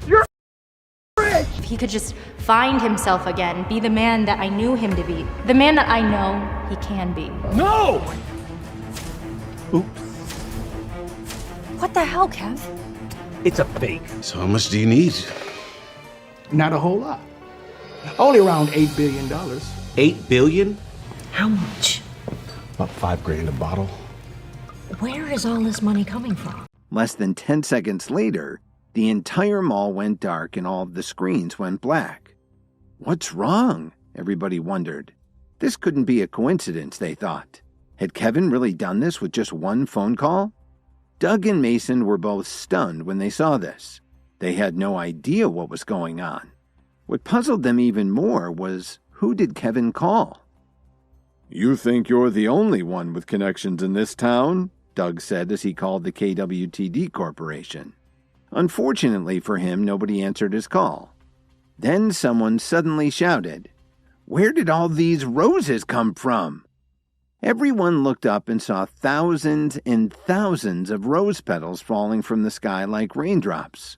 You're rich! If he could just find himself again, be the man that I knew him to be, the man that I know he can be. No! Oops. What the hell, Kev? It's a fake. So how much do you need? Not a whole lot. Only around $8 billion. $8 billion? How much? About $5,000 a bottle. Where is all this money coming from? Less than 10 seconds later, the entire mall went dark and all of the screens went black. What's wrong? Everybody wondered. This couldn't be a coincidence, they thought. Had Kevin really done this with just one phone call? Doug and Mason were both stunned when they saw this. They had no idea what was going on. What puzzled them even more was, who did Kevin call? "You think you're the only one with connections in this town?" Doug said as he called the KWTD Corporation. Unfortunately for him, nobody answered his call. Then someone suddenly shouted, "Where did all these roses come from?" Everyone looked up and saw thousands and thousands of rose petals falling from the sky like raindrops.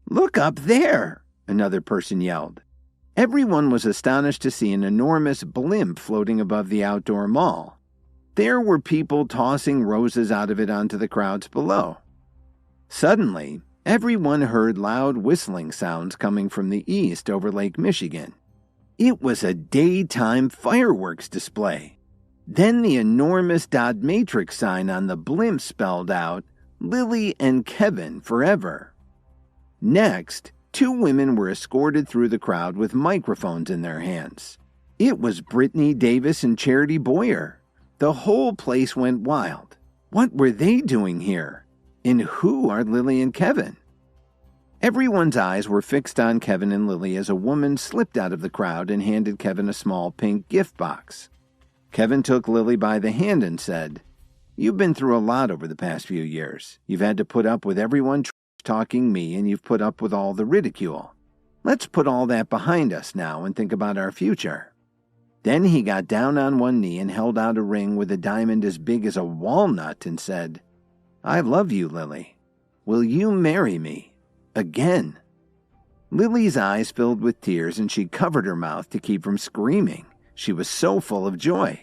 "Look up there!" another person yelled. Everyone was astonished to see an enormous blimp floating above the outdoor mall. There were people tossing roses out of it onto the crowds below. Suddenly, everyone heard loud whistling sounds coming from the east over Lake Michigan. It was a daytime fireworks display. Then the enormous dot matrix sign on the blimp spelled out, "Lily and Kevin forever." Next, two women were escorted through the crowd with microphones in their hands. It was Brittany Davis and Charity Boyer. The whole place went wild. What were they doing here? And who are Lily and Kevin? Everyone's eyes were fixed on Kevin and Lily as a woman slipped out of the crowd and handed Kevin a small pink gift box. Kevin took Lily by the hand and said, "You've been through a lot over the past few years. You've had to put up with everyone talking me, and you've put up with all the ridicule. Let's put all that behind us now and think about our future." Then he got down on one knee and held out a ring with a diamond as big as a walnut and said, "I love you, Lily. Will you marry me? Again?" Lily's eyes filled with tears and she covered her mouth to keep from screaming. She was so full of joy.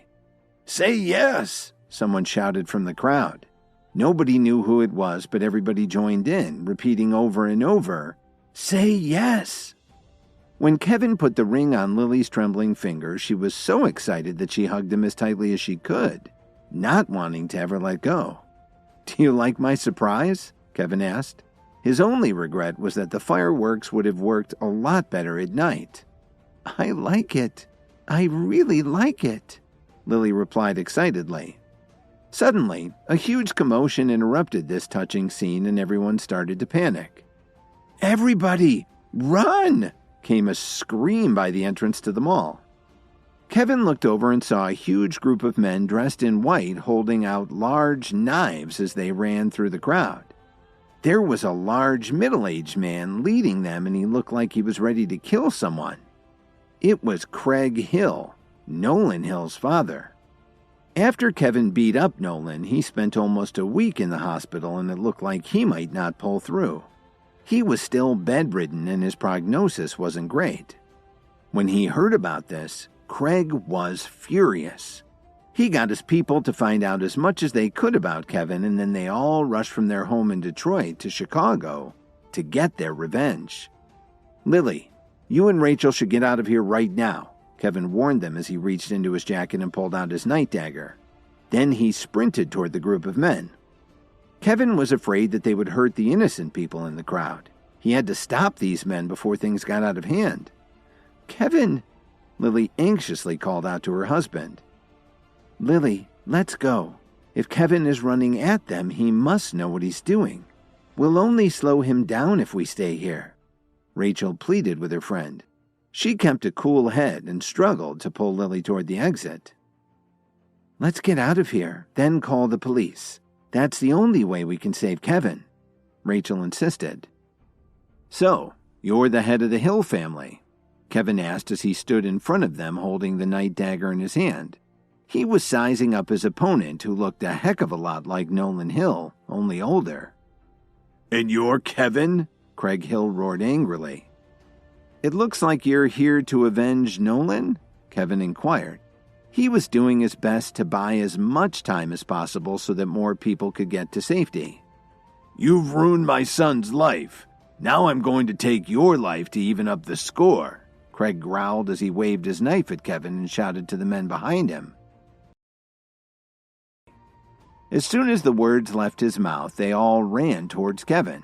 "Say yes!" someone shouted from the crowd. Nobody knew who it was, but everybody joined in, repeating over and over, "Say yes!" When Kevin put the ring on Lily's trembling finger, she was so excited that she hugged him as tightly as she could, not wanting to ever let go. "Do you like my surprise?" Kevin asked. His only regret was that the fireworks would have worked a lot better at night. "I like it. I really like it," Lily replied excitedly. Suddenly, a huge commotion interrupted this touching scene and everyone started to panic. "Everybody, run!" came a scream by the entrance to the mall. Kevin looked over and saw a huge group of men dressed in white holding out large knives as they ran through the crowd. There was a large middle-aged man leading them and he looked like he was ready to kill someone. It was Craig Hill, Nolan Hill's father. After Kevin beat up Nolan, he spent almost a week in the hospital and it looked like he might not pull through. He was still bedridden and his prognosis wasn't great. When he heard about this, Craig was furious. He got his people to find out as much as they could about Kevin and then they all rushed from their home in Detroit to Chicago to get their revenge. "Lily, you and Rachel should get out of here right now," Kevin warned them as he reached into his jacket and pulled out his night dagger. Then he sprinted toward the group of men. Kevin was afraid that they would hurt the innocent people in the crowd. He had to stop these men before things got out of hand. "Kevin," Lily anxiously called out to her husband. "Lily, let's go. If Kevin is running at them, he must know what he's doing. We'll only slow him down if we stay here," Rachel pleaded with her friend. She kept a cool head and struggled to pull Lily toward the exit. "Let's get out of here, then call the police. That's the only way we can save Kevin," Rachel insisted. "So, you're the head of the Hill family?" Kevin asked as he stood in front of them holding the night dagger in his hand. He was sizing up his opponent, who looked a heck of a lot like Nolan Hill, only older. "And you're Kevin?" Craig Hill roared angrily. "It looks like you're here to avenge Nolan?" Kevin inquired. He was doing his best to buy as much time as possible so that more people could get to safety. "You've ruined my son's life. Now I'm going to take your life to even up the score," Craig growled as he waved his knife at Kevin and shouted to the men behind him. As soon as the words left his mouth, they all ran towards Kevin.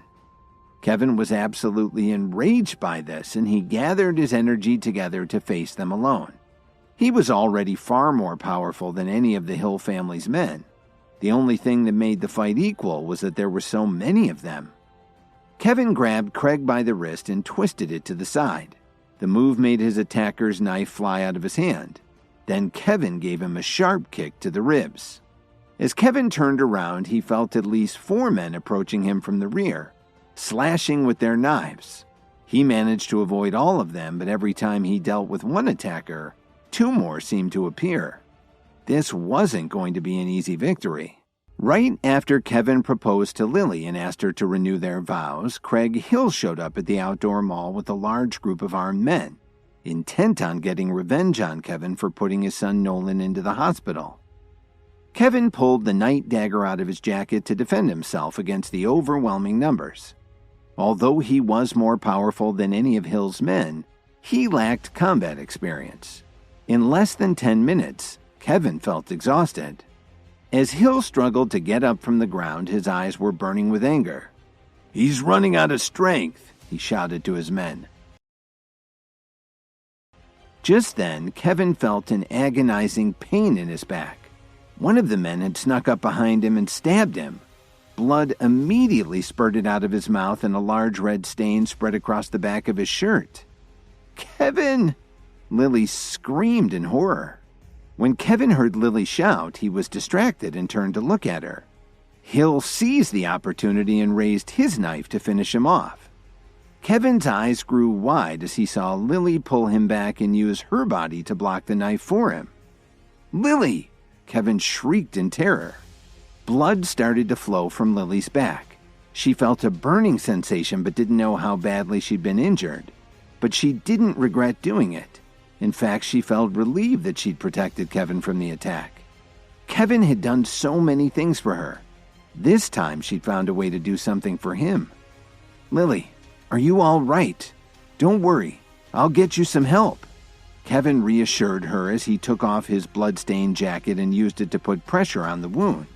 Kevin was absolutely enraged by this, and he gathered his energy together to face them alone. He was already far more powerful than any of the Hill family's men. The only thing that made the fight equal was that there were so many of them. Kevin grabbed Craig by the wrist and twisted it to the side. The move made his attacker's knife fly out of his hand. Then Kevin gave him a sharp kick to the ribs. As Kevin turned around, he felt at least 4 men approaching him from the rear, slashing with their knives. He managed to avoid all of them, but every time he dealt with one attacker, 2 more seemed to appear. This wasn't going to be an easy victory. Right after Kevin proposed to Lily and asked her to renew their vows, Craig Hill showed up at the outdoor mall with a large group of armed men, intent on getting revenge on Kevin for putting his son Nolan into the hospital. Kevin pulled the night dagger out of his jacket to defend himself against the overwhelming numbers. Although he was more powerful than any of Hill's men, he lacked combat experience. In less than 10 minutes, Kevin felt exhausted. As Hill struggled to get up from the ground, his eyes were burning with anger. "He's running out of strength," he shouted to his men. Just then, Kevin felt an agonizing pain in his back. One of the men had snuck up behind him and stabbed him. Blood immediately spurted out of his mouth and a large red stain spread across the back of his shirt. "Kevin!" Lily screamed in horror. When Kevin heard Lily shout, he was distracted and turned to look at her. Hill seized the opportunity and raised his knife to finish him off. Kevin's eyes grew wide as he saw Lily pull him back and use her body to block the knife for him. "Lily!" Kevin shrieked in terror. Blood started to flow from Lily's back. She felt a burning sensation but didn't know how badly she'd been injured. But she didn't regret doing it. In fact, she felt relieved that she'd protected Kevin from the attack. Kevin had done so many things for her. This time she'd found a way to do something for him. "Lily, are you all right? Don't worry, I'll get you some help." Kevin reassured her as he took off his blood-stained jacket and used it to put pressure on the wound.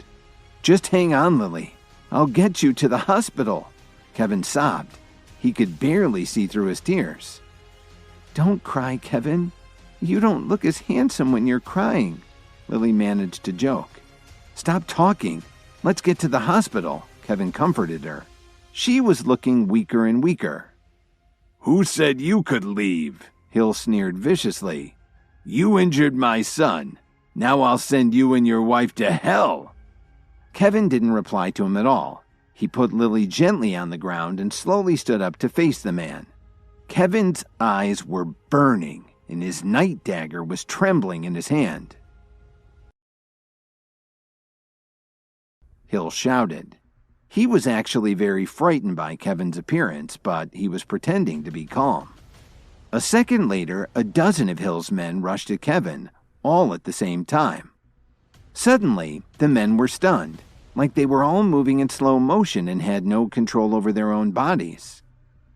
"Just hang on, Lily. I'll get you to the hospital," Kevin sobbed. He could barely see through his tears. "Don't cry, Kevin. You don't look as handsome when you're crying," Lily managed to joke. "Stop talking. Let's get to the hospital," Kevin comforted her. She was looking weaker and weaker. "Who said you could leave?" Hill sneered viciously. "You injured my son. Now I'll send you and your wife to hell." Kevin didn't reply to him at all. He put Lily gently on the ground and slowly stood up to face the man. Kevin's eyes were burning, and his night dagger was trembling in his hand. Hill shouted. He was actually very frightened by Kevin's appearance, but he was pretending to be calm. A second later, a dozen of Hill's men rushed at Kevin, all at the same time. Suddenly, the men were stunned, like they were all moving in slow motion and had no control over their own bodies.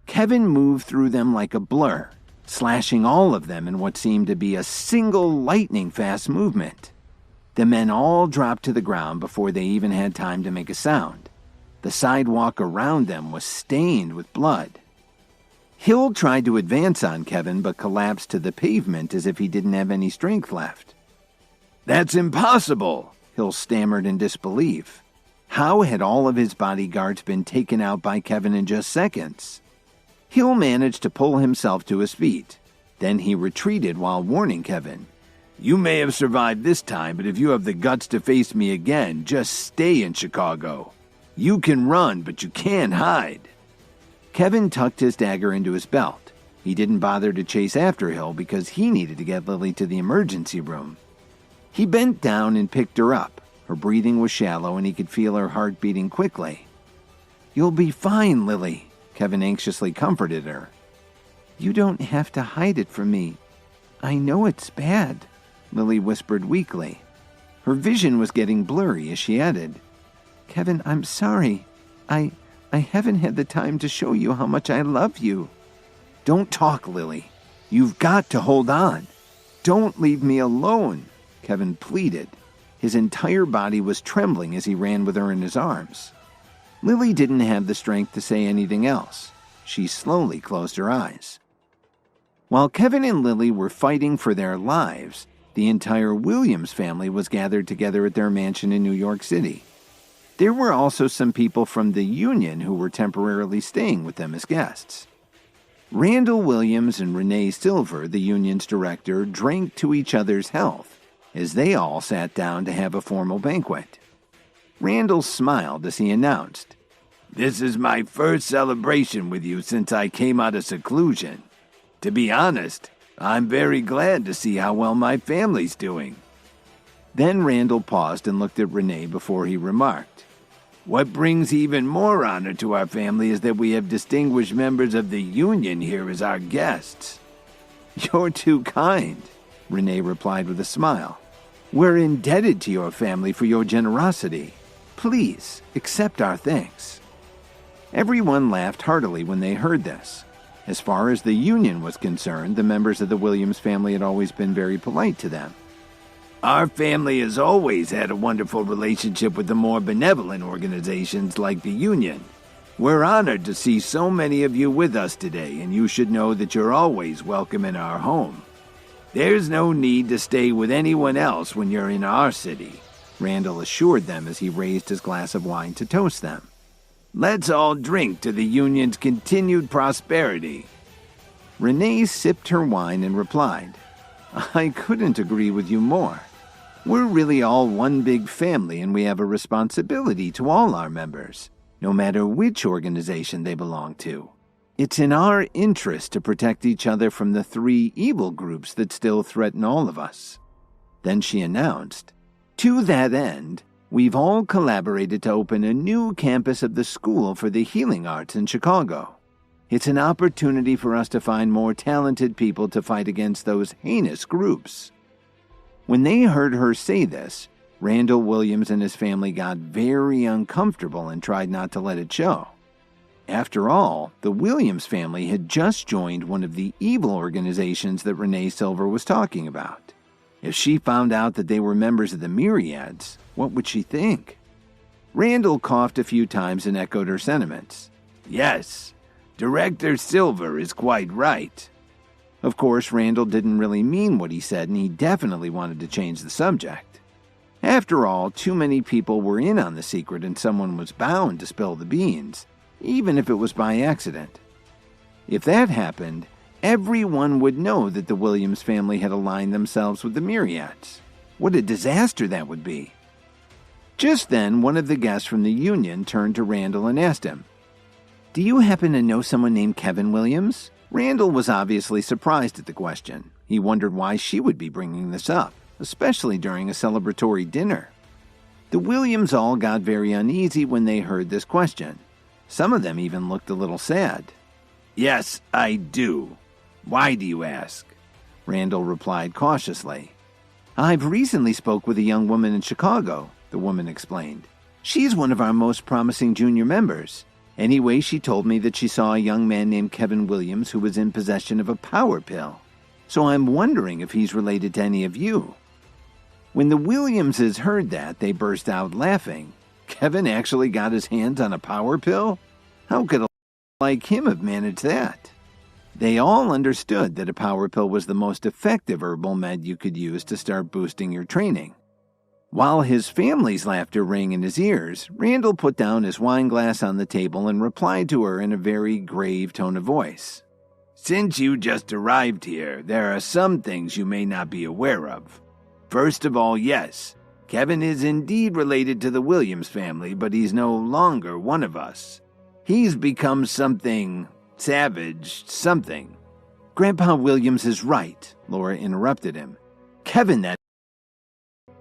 Kevin moved through them like a blur, slashing all of them in what seemed to be a single lightning-fast movement. The men all dropped to the ground before they even had time to make a sound. The sidewalk around them was stained with blood. Hill tried to advance on Kevin but collapsed to the pavement as if he didn't have any strength left. "That's impossible," Hill stammered in disbelief. How had all of his bodyguards been taken out by Kevin in just seconds? Hill managed to pull himself to his feet. Then he retreated while warning Kevin, "You may have survived this time, but if you have the guts to face me again, just stay in Chicago. You can run, but you can't hide." Kevin tucked his dagger into his belt. He didn't bother to chase after Hill because he needed to get Lily to the emergency room. He bent down and picked her up. Her breathing was shallow and he could feel her heart beating quickly. "You'll be fine, Lily," Kevin anxiously comforted her. "You don't have to hide it from me. I know it's bad," Lily whispered weakly. Her vision was getting blurry as she added, "Kevin, I'm sorry. I haven't had the time to show you how much I love you." "Don't talk, Lily. You've got to hold on. Don't leave me alone," Kevin pleaded. His entire body was trembling as he ran with her in his arms. Lily didn't have the strength to say anything else. She slowly closed her eyes. While Kevin and Lily were fighting for their lives, the entire Williams family was gathered together at their mansion in New York City. There were also some people from the union who were temporarily staying with them as guests. Randall Williams and Renee Silver, the union's director, drank to each other's health as they all sat down to have a formal banquet. Randall smiled as he announced, "This is my first celebration with you since I came out of seclusion. To be honest, I'm very glad to see how well my family's doing." Then Randall paused and looked at Renee before he remarked, "What brings even more honor to our family is that we have distinguished members of the union here as our guests." "You're too kind," Renee replied with a smile. "We're indebted to your family for your generosity. Please accept our thanks." Everyone laughed heartily when they heard this. As far as the union was concerned, the members of the Williams family had always been very polite to them. "Our family has always had a wonderful relationship with the more benevolent organizations like the union. We're honored to see so many of you with us today, and you should know that you're always welcome in our home. There's no need to stay with anyone else when you're in our city," Randall assured them as he raised his glass of wine to toast them. "Let's all drink to the union's continued prosperity." Renee sipped her wine and replied, "I couldn't agree with you more. We're really all one big family, and we have a responsibility to all our members, no matter which organization they belong to. It's in our interest to protect each other from the three evil groups that still threaten all of us." Then she announced, "To that end, we've all collaborated to open a new campus of the School for the Healing Arts in Chicago. It's an opportunity for us to find more talented people to fight against those heinous groups." When they heard her say this, Randall Williams and his family got very uncomfortable and tried not to let it show. After all, the Williams family had just joined one of the evil organizations that Renee Silver was talking about. If she found out that they were members of the Myriads, what would she think? Randall coughed a few times and echoed her sentiments. "Yes, Director Silver is quite right." Of course, Randall didn't really mean what he said, and he definitely wanted to change the subject. After all, too many people were in on the secret, and someone was bound to spill the beans, even if it was by accident. If that happened, everyone would know that the Williams family had aligned themselves with the Myriads. What a disaster that would be. Just then, one of the guests from the union turned to Randall and asked him, "Do you happen to know someone named Kevin Williams?" Randall was obviously surprised at the question. He wondered why she would be bringing this up, especially during a celebratory dinner. The Williams all got very uneasy when they heard this question. Some of them even looked a little sad. "Yes, I do. Why do you ask?" Randall replied cautiously. "I've recently spoke with a young woman in Chicago," the woman explained. "She's one of our most promising junior members. Anyway, she told me that she saw a young man named Kevin Williams who was in possession of a power pill. So I'm wondering if he's related to any of you." When the Williamses heard that, they burst out laughing. Kevin actually got his hands on a power pill? How could a like him have managed that? They all understood that a power pill was the most effective herbal med you could use to start boosting your training. While his family's laughter rang in his ears, Randall put down his wine glass on the table and replied to her in a very grave tone of voice. "Since you just arrived here, there are some things you may not be aware of. First of all, yes, Kevin is indeed related to the Williams family, but he's no longer one of us. He's become something savage, something." "Grandpa Williams is right," Laura interrupted him. "Kevin, that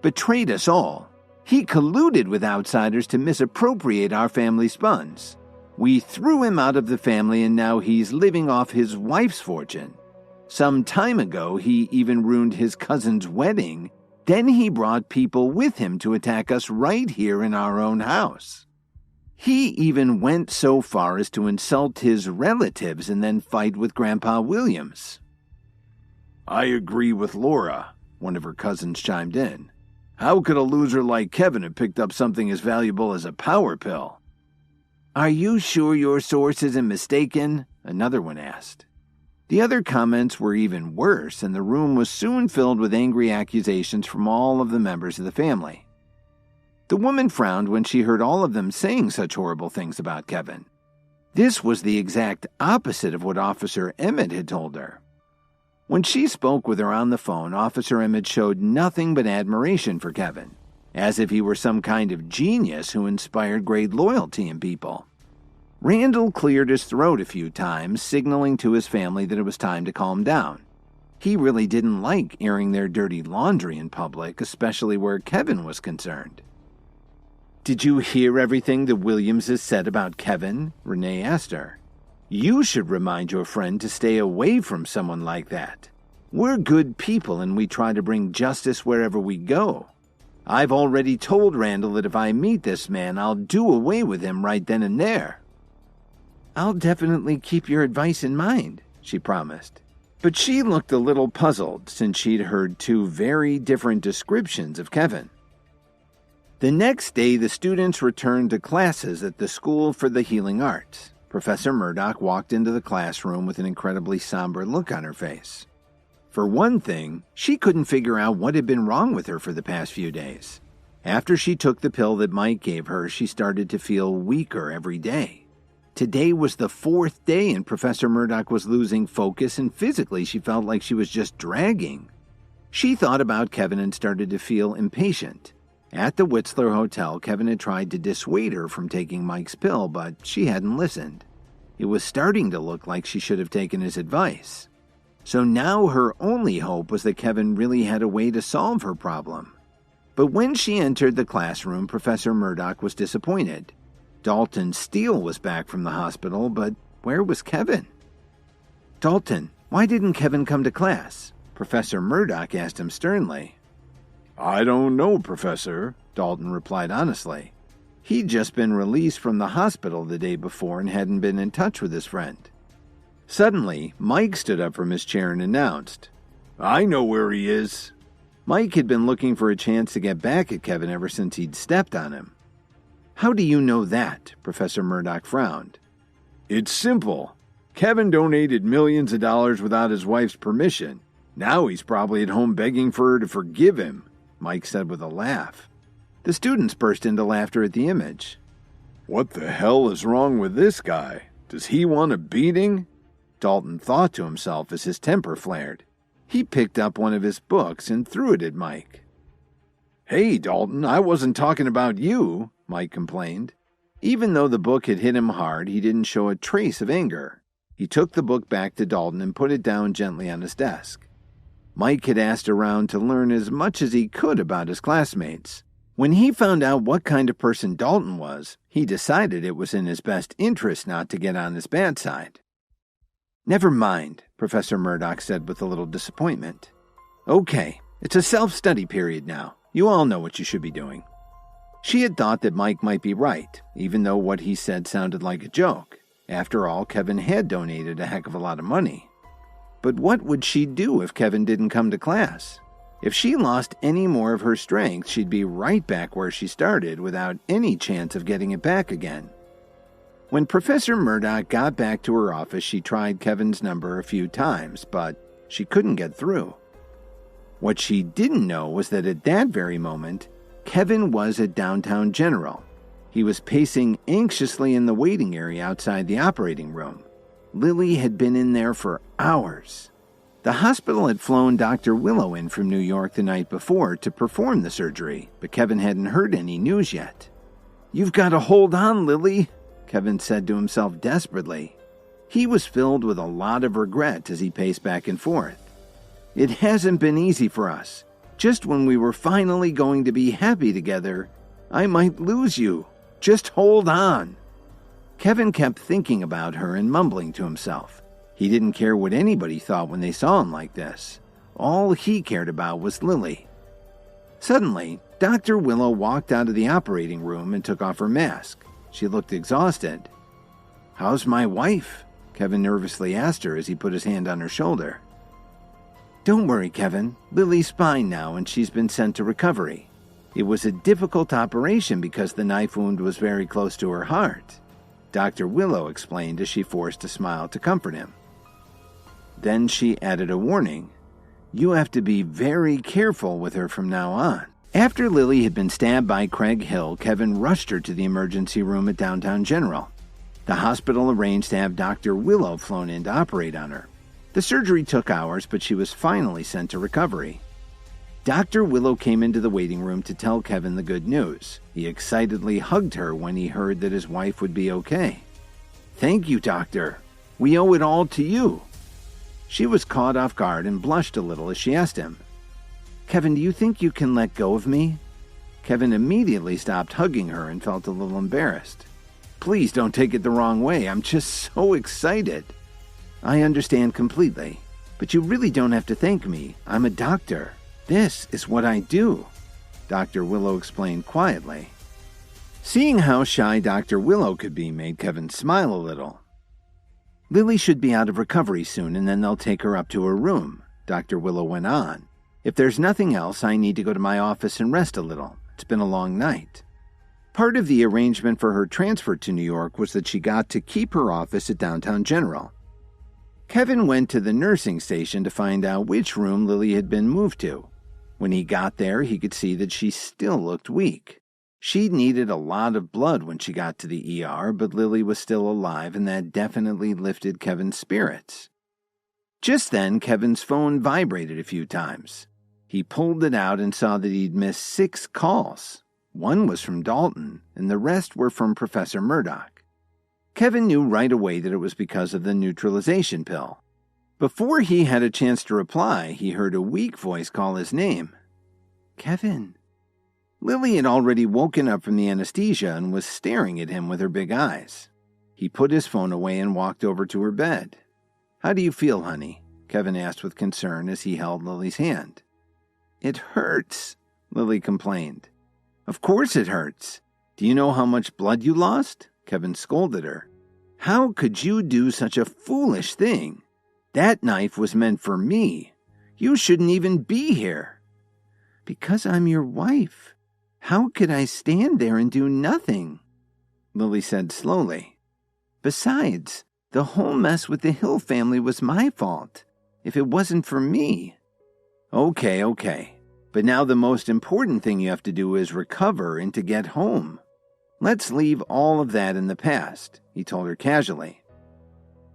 betrayed us all. He colluded with outsiders to misappropriate our family's funds. We threw him out of the family and now he's living off his wife's fortune. Some time ago, he even ruined his cousin's wedding. Then he brought people with him to attack us right here in our own house. He even went so far as to insult his relatives and then fight with Grandpa Williams." "I agree with Laura," one of her cousins chimed in. "How could a loser like Kevin have picked up something as valuable as a power pill?" "Are you sure your source isn't mistaken?" another one asked. The other comments were even worse, and the room was soon filled with angry accusations from all of the members of the family. The woman frowned when she heard all of them saying such horrible things about Kevin. This was the exact opposite of what Officer Emmett had told her. When she spoke with her on the phone, Officer Emmett showed nothing but admiration for Kevin, as if he were some kind of genius who inspired great loyalty in people. Randall cleared his throat a few times, signaling to his family that it was time to calm down. He really didn't like airing their dirty laundry in public, especially where Kevin was concerned. "Did you hear everything the Williamses said about Kevin?" Renee asked her. "You should remind your friend to stay away from someone like that. We're good people and we try to bring justice wherever we go. I've already told Randall that if I meet this man, I'll do away with him right then and there." "I'll definitely keep your advice in mind," she promised. But she looked a little puzzled since she'd heard two very different descriptions of Kevin. The next day, the students returned to classes at the School for the Healing Arts. Professor Murdoch walked into the classroom with an incredibly somber look on her face. For one thing, she couldn't figure out what had been wrong with her for the past few days. After she took the pill that Mike gave her, she started to feel weaker every day. Today was the 4th day and Professor Murdoch was losing focus, and physically she felt like she was just dragging. She thought about Kevin and started to feel impatient. At the Whistler Hotel, Kevin had tried to dissuade her from taking Mike's pill, but she hadn't listened. It was starting to look like she should have taken his advice. So now her only hope was that Kevin really had a way to solve her problem. But when she entered the classroom, Professor Murdoch was disappointed. Dalton Steele was back from the hospital, but where was Kevin? "Dalton, why didn't Kevin come to class?" Professor Murdoch asked him sternly. "I don't know, Professor," Dalton replied honestly. He'd just been released from the hospital the day before and hadn't been in touch with his friend. Suddenly, Mike stood up from his chair and announced, "I know where he is." Mike had been looking for a chance to get back at Kevin ever since he'd stepped on him. "How do you know that?" Professor Murdoch frowned. "It's simple. Kevin donated millions of dollars without his wife's permission. Now he's probably at home begging for her to forgive him," Mike said with a laugh. The students burst into laughter at the image. "What the hell is wrong with this guy? Does he want a beating?" Dalton thought to himself as his temper flared. He picked up one of his books and threw it at Mike. "Hey, Dalton, I wasn't talking about you," Mike complained. Even though the book had hit him hard, he didn't show a trace of anger. He took the book back to Dalton and put it down gently on his desk. Mike had asked around to learn as much as he could about his classmates. When he found out what kind of person Dalton was, he decided it was in his best interest not to get on his bad side. "Never mind," Professor Murdoch said with a little disappointment. "Okay, it's a self-study period now. You all know what you should be doing." She had thought that Mike might be right, even though what he said sounded like a joke. After all, Kevin had donated a heck of a lot of money. But what would she do if Kevin didn't come to class? If she lost any more of her strength, she'd be right back where she started without any chance of getting it back again. When Professor Murdoch got back to her office, she tried Kevin's number a few times, but she couldn't get through. What she didn't know was that at that very moment, Kevin was at Downtown General. He was pacing anxiously in the waiting area outside the operating room. Lily had been in there for hours. The hospital had flown Dr. Willow in from New York the night before to perform the surgery, but Kevin hadn't heard any news yet. "You've got to hold on, Lily," Kevin said to himself desperately. He was filled with a lot of regret as he paced back and forth. "It hasn't been easy for us. Just when we were finally going to be happy together, I might lose you. Just hold on." Kevin kept thinking about her and mumbling to himself. He didn't care what anybody thought when they saw him like this. All he cared about was Lily. Suddenly, Dr. Willow walked out of the operating room and took off her mask. She looked exhausted. "How's my wife?" Kevin nervously asked her as he put his hand on her shoulder. "Don't worry, Kevin. Lily's fine now and she's been sent to recovery. It was a difficult operation because the knife wound was very close to her heart," Dr. Willow explained as she forced a smile to comfort him. Then she added a warning. "You have to be very careful with her from now on." After Lily had been stabbed by Craig Hill, Kevin rushed her to the emergency room at Downtown General. The hospital arranged to have Dr. Willow flown in to operate on her. The surgery took hours, but she was finally sent to recovery. Dr. Willow came into the waiting room to tell Kevin the good news. He excitedly hugged her when he heard that his wife would be okay. "Thank you, doctor. We owe it all to you." She was caught off guard and blushed a little as she asked him, "Kevin, do you think you can let go of me?" Kevin immediately stopped hugging her and felt a little embarrassed. "Please don't take it the wrong way. I'm just so excited." "I understand completely, but you really don't have to thank me. I'm a doctor. This is what I do," Dr. Willow explained quietly. Seeing how shy Dr. Willow could be made Kevin smile a little. "Lily should be out of recovery soon, and then they'll take her up to her room," Dr. Willow went on. "If there's nothing else, I need to go to my office and rest a little. It's been a long night." Part of the arrangement for her transfer to New York was that she got to keep her office at Downtown General. Kevin went to the nursing station to find out which room Lily had been moved to. When he got there, he could see that she still looked weak. She needed a lot of blood when she got to the ER, but Lily was still alive, and that definitely lifted Kevin's spirits. Just then, Kevin's phone vibrated a few times. He pulled it out and saw that he'd missed 6 calls. One was from Dalton, and the rest were from Professor Murdoch. Kevin knew right away that it was because of the neutralization pill. Before he had a chance to reply, he heard a weak voice call his name. "Kevin." Lily had already woken up from the anesthesia and was staring at him with her big eyes. He put his phone away and walked over to her bed. "How do you feel, honey?" Kevin asked with concern as he held Lily's hand. "It hurts," Lily complained. "Of course it hurts. Do you know how much blood you lost?" Kevin scolded her. "How could you do such a foolish thing? That knife was meant for me. You shouldn't even be here." "Because I'm your wife. How could I stand there and do nothing?" Lily said slowly. "Besides, the whole mess with the Hill family was my fault. If it wasn't for me." Okay. But now the most important thing you have to do is recover and to get home. Let's leave all of that in the past," he told her casually.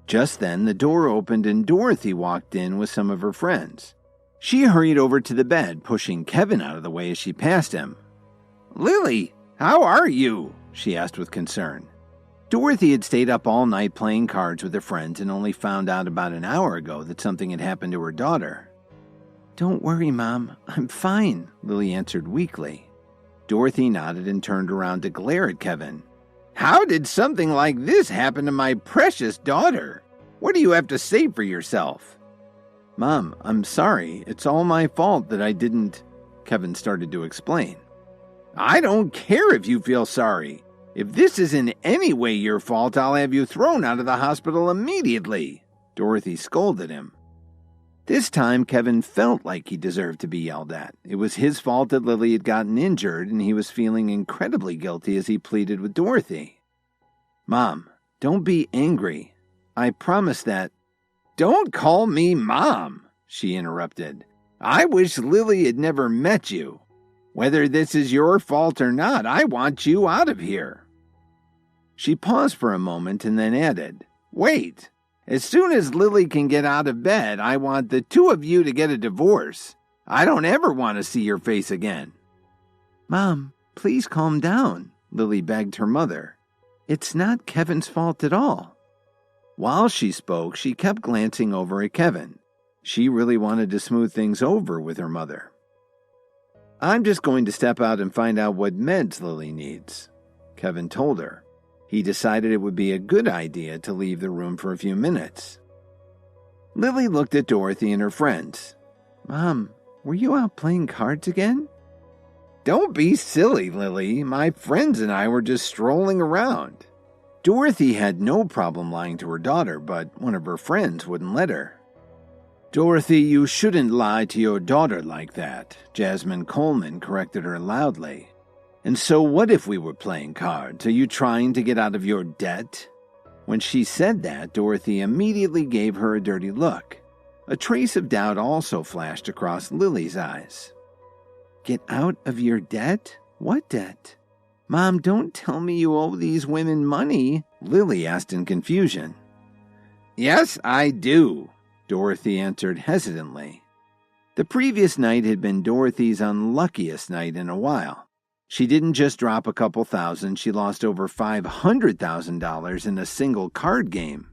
Just then, the door opened and Dorothy walked in with some of her friends. She hurried over to the bed, pushing Kevin out of the way as she passed him. "Lily, how are you?" she asked with concern. Dorothy had stayed up all night playing cards with her friends and only found out about an hour ago that something had happened to her daughter. "Don't worry, Mom. I'm fine," Lily answered weakly. Dorothy nodded and turned around to glare at Kevin. "How did something like this happen to my precious daughter? What do you have to say for yourself?" "Mom, I'm sorry. It's all my fault that I didn't..." Kevin started to explain. "I don't care if you feel sorry. If this is in any way your fault, I'll have you thrown out of the hospital immediately," Dorothy scolded him. This time, Kevin felt like he deserved to be yelled at. It was his fault that Lily had gotten injured, and he was feeling incredibly guilty as he pleaded with Dorothy. "Mom, don't be angry. I promise that..." "Don't call me Mom," she interrupted. "I wish Lily had never met you. Whether this is your fault or not, I want you out of here." She paused for a moment and then added, "Wait. As soon as Lily can get out of bed, I want the 2 of you to get a divorce. I don't ever want to see your face again." "Mom, please calm down," Lily begged her mother. "It's not Kevin's fault at all." While she spoke, she kept glancing over at Kevin. She really wanted to smooth things over with her mother. "I'm just going to step out and find out what meds Lily needs," Kevin told her. He decided it would be a good idea to leave the room for a few minutes. Lily looked at Dorothy and her friends. "Mom, were you out playing cards again?" "Don't be silly, Lily. My friends and I were just strolling around." Dorothy had no problem lying to her daughter, but one of her friends wouldn't let her. "Dorothy, you shouldn't lie to your daughter like that," Jasmine Coleman corrected her loudly. "And so what if we were playing cards? Are you trying to get out of your debt?" When she said that, Dorothy immediately gave her a dirty look. A trace of doubt also flashed across Lily's eyes. "Get out of your debt? What debt?" "Mom, don't tell me you owe these women money," Lily asked in confusion. "Yes, I do," Dorothy answered hesitantly. The previous night had been Dorothy's unluckiest night in a while. She didn't just drop a couple thousand, she lost over $500,000 in a single card game.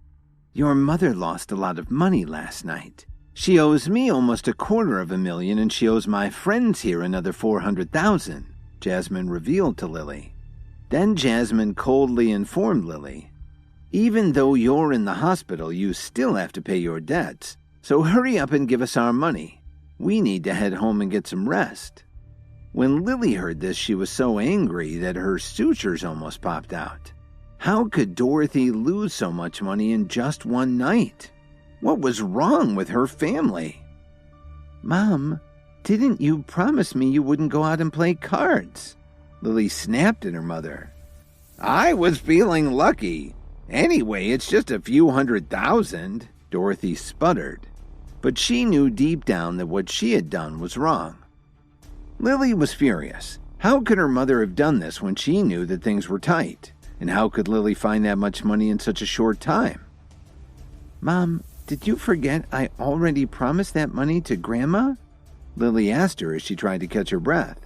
"Your mother lost a lot of money last night. She owes me almost $250,000 and she owes my friends here another $400,000, Jasmine revealed to Lily. Then Jasmine coldly informed Lily, "Even though you're in the hospital, you still have to pay your debts, so hurry up and give us our money. We need to head home and get some rest." When Lily heard this, she was so angry that her sutures almost popped out. How could Dorothy lose so much money in just one night? What was wrong with her family? "Mom, didn't you promise me you wouldn't go out and play cards?" Lily snapped at her mother. "I was feeling lucky. Anyway, it's just a few $100,000, Dorothy sputtered. But she knew deep down that what she had done was wrong. Lily was furious. How could her mother have done this when she knew that things were tight? And how could Lily find that much money in such a short time? "Mom, did you forget I already promised that money to Grandma?" Lily asked her as she tried to catch her breath.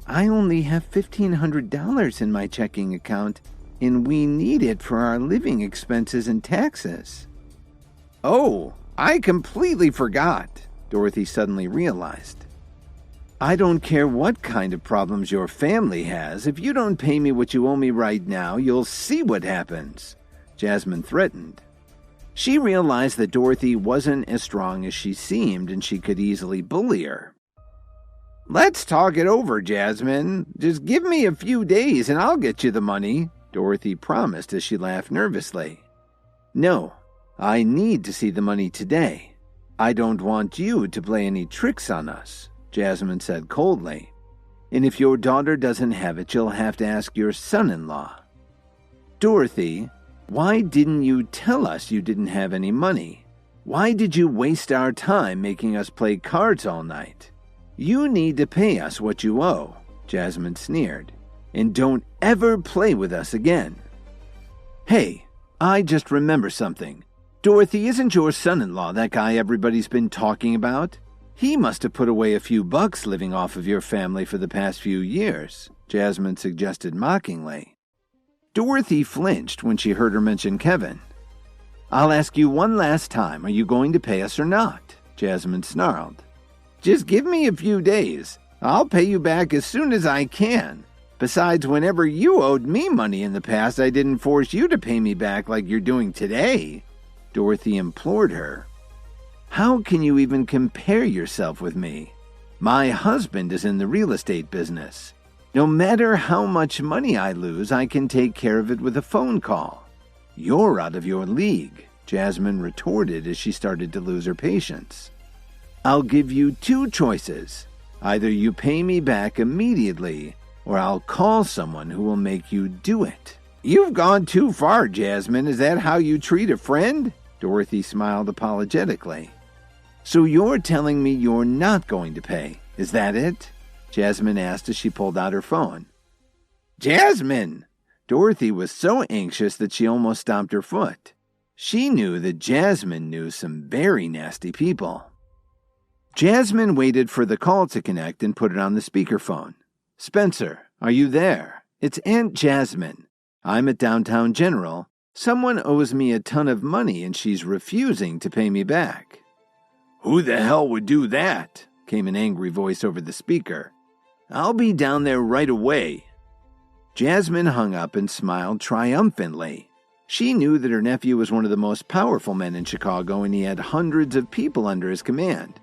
"I only have $1,500 in my checking account, and we need it for our living expenses and taxes." "Oh, I completely forgot," Dorothy suddenly realized. "I don't care what kind of problems your family has. If you don't pay me what you owe me right now, you'll see what happens," Jasmine threatened. She realized that Dorothy wasn't as strong as she seemed and she could easily bully her. "Let's talk it over, Jasmine. Just give me a few days and I'll get you the money," Dorothy promised as she laughed nervously. "No, I need to see the money today. I don't want you to play any tricks on us," Jasmine said coldly. "And if your daughter doesn't have it, you'll have to ask your son-in-law." "Dorothy, why didn't you tell us you didn't have any money? Why did you waste our time making us play cards all night? You need to pay us what you owe," Jasmine sneered. "And don't ever play with us again." "Hey, I just remember something. Dorothy, isn't your son-in-law that guy everybody's been talking about? He must have put away a few bucks living off of your family for the past few years," Jasmine suggested mockingly. Dorothy flinched when she heard her mention Kevin. "I'll ask you one last time, are you going to pay us or not?" Jasmine snarled. "Just give me a few days. I'll pay you back as soon as I can. Besides, whenever you owed me money in the past, I didn't force you to pay me back like you're doing today," Dorothy implored her. "How can you even compare yourself with me? My husband is in the real estate business. No matter how much money I lose, I can take care of it with a phone call. You're out of your league," Jasmine retorted as she started to lose her patience. "I'll give you two choices. Either you pay me back immediately, or I'll call someone who will make you do it." "You've gone too far, Jasmine. Is that how you treat a friend?" Dorothy smiled apologetically. "So you're telling me you're not going to pay, is that it?" Jasmine asked as she pulled out her phone. "Jasmine!" Dorothy was so anxious that she almost stomped her foot. She knew that Jasmine knew some very nasty people. Jasmine waited for the call to connect and put it on the speakerphone. "Spencer, are you there? It's Aunt Jasmine. I'm at Downtown General. Someone owes me a ton of money and she's refusing to pay me back." "Who the hell would do that?" came an angry voice over the speaker. "I'll be down there right away." Jasmine hung up and smiled triumphantly. She knew that her nephew was one of the most powerful men in Chicago and he had hundreds of people under his command.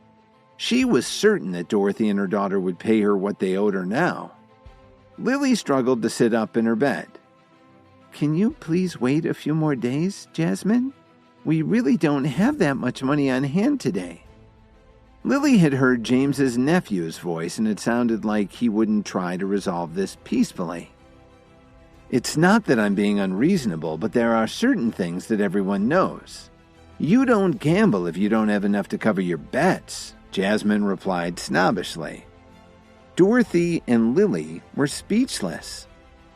She was certain that Dorothy and her daughter would pay her what they owed her now. Lily struggled to sit up in her bed. "Can you please wait a few more days, Jasmine? We really don't have that much money on hand today." Lily had heard James's nephew's voice and it sounded like he wouldn't try to resolve this peacefully. "It's not that I'm being unreasonable, but there are certain things that everyone knows. You don't gamble if you don't have enough to cover your bets," Jasmine replied snobbishly. Dorothy and Lily were speechless.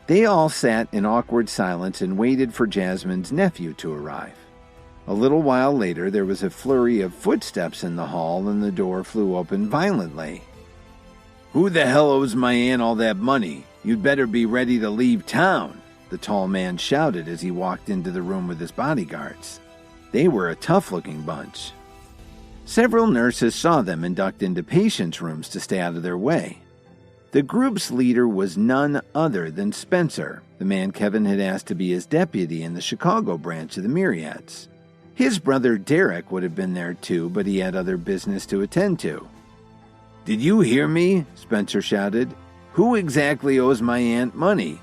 They all sat in awkward silence and waited for Jasmine's nephew to arrive. A little while later, there was a flurry of footsteps in the hall and the door flew open violently. "Who the hell owes my aunt all that money? You'd better be ready to leave town," the tall man shouted as he walked into the room with his bodyguards. They were a tough-looking bunch. Several nurses saw them and ducked into patients' rooms to stay out of their way. The group's leader was none other than Spencer, the man Kevin had asked to be his deputy in the Chicago branch of the Myriads. His brother Derek would have been there too, but he had other business to attend to. "Did you hear me?" Spencer shouted. "Who exactly owes my aunt money?"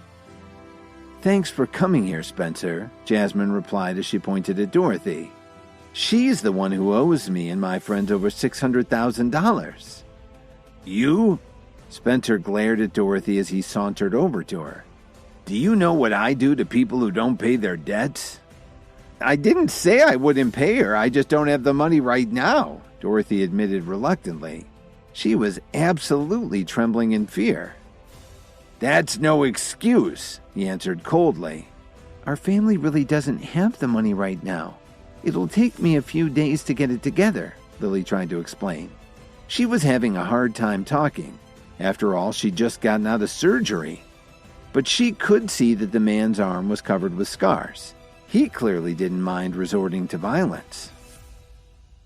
"Thanks for coming here, Spencer," Jasmine replied as she pointed at Dorothy. "She's the one who owes me and my friends over $600,000. "You?" Spencer glared at Dorothy as he sauntered over to her. "Do you know what I do to people who don't pay their debts?" "I didn't say I wouldn't pay her, I just don't have the money right now," Dorothy admitted reluctantly. She was absolutely trembling in fear. "That's no excuse," he answered coldly. "Our family really doesn't have the money right now. It'll take me a few days to get it together," Lily tried to explain. She was having a hard time talking. After all, she'd just gotten out of surgery. But she could see that the man's arm was covered with scars. He clearly didn't mind resorting to violence.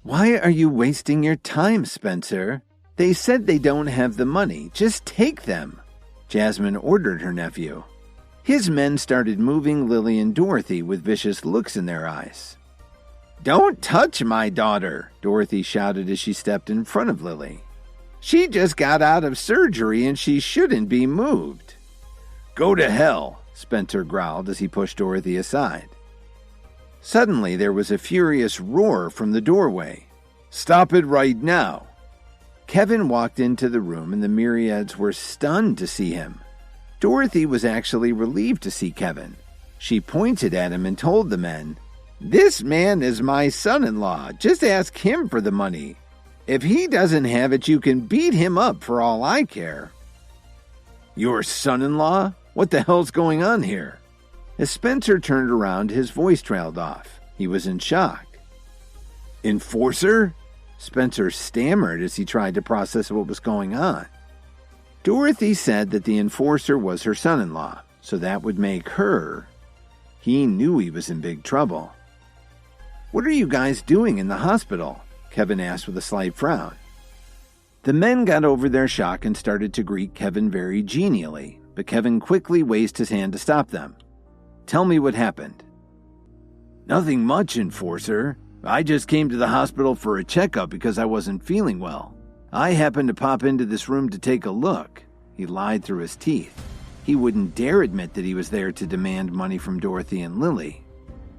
"Why are you wasting your time, Spencer? They said they don't have the money. Just take them," Jasmine ordered her nephew. His men started moving Lily and Dorothy with vicious looks in their eyes. "Don't touch my daughter," Dorothy shouted as she stepped in front of Lily. "She just got out of surgery and she shouldn't be moved." "Go to hell," Spencer growled as he pushed Dorothy aside. Suddenly there was a furious roar from the doorway. "Stop it right now." Kevin walked into the room and the Myriads were stunned to see him. Dorothy was actually relieved to see Kevin. She pointed at him and told the men, "This man is my son-in-law. Just ask him for the money. If he doesn't have it, you can beat him up for all I care." "Your son-in-law? What the hell's going on here?" As Spencer turned around, his voice trailed off. He was in shock. "Enforcer?" Spencer stammered as he tried to process what was going on. Dorothy said that the enforcer was her son-in-law, so that would make her. He knew he was in big trouble. "What are you guys doing in the hospital?" Kevin asked with a slight frown. The men got over their shock and started to greet Kevin very genially, but Kevin quickly raised his hand to stop them. "Tell me what happened." "Nothing much, Enforcer. I just came to the hospital for a checkup because I wasn't feeling well. I happened to pop into this room to take a look." He lied through his teeth. He wouldn't dare admit that he was there to demand money from Dorothy and Lily.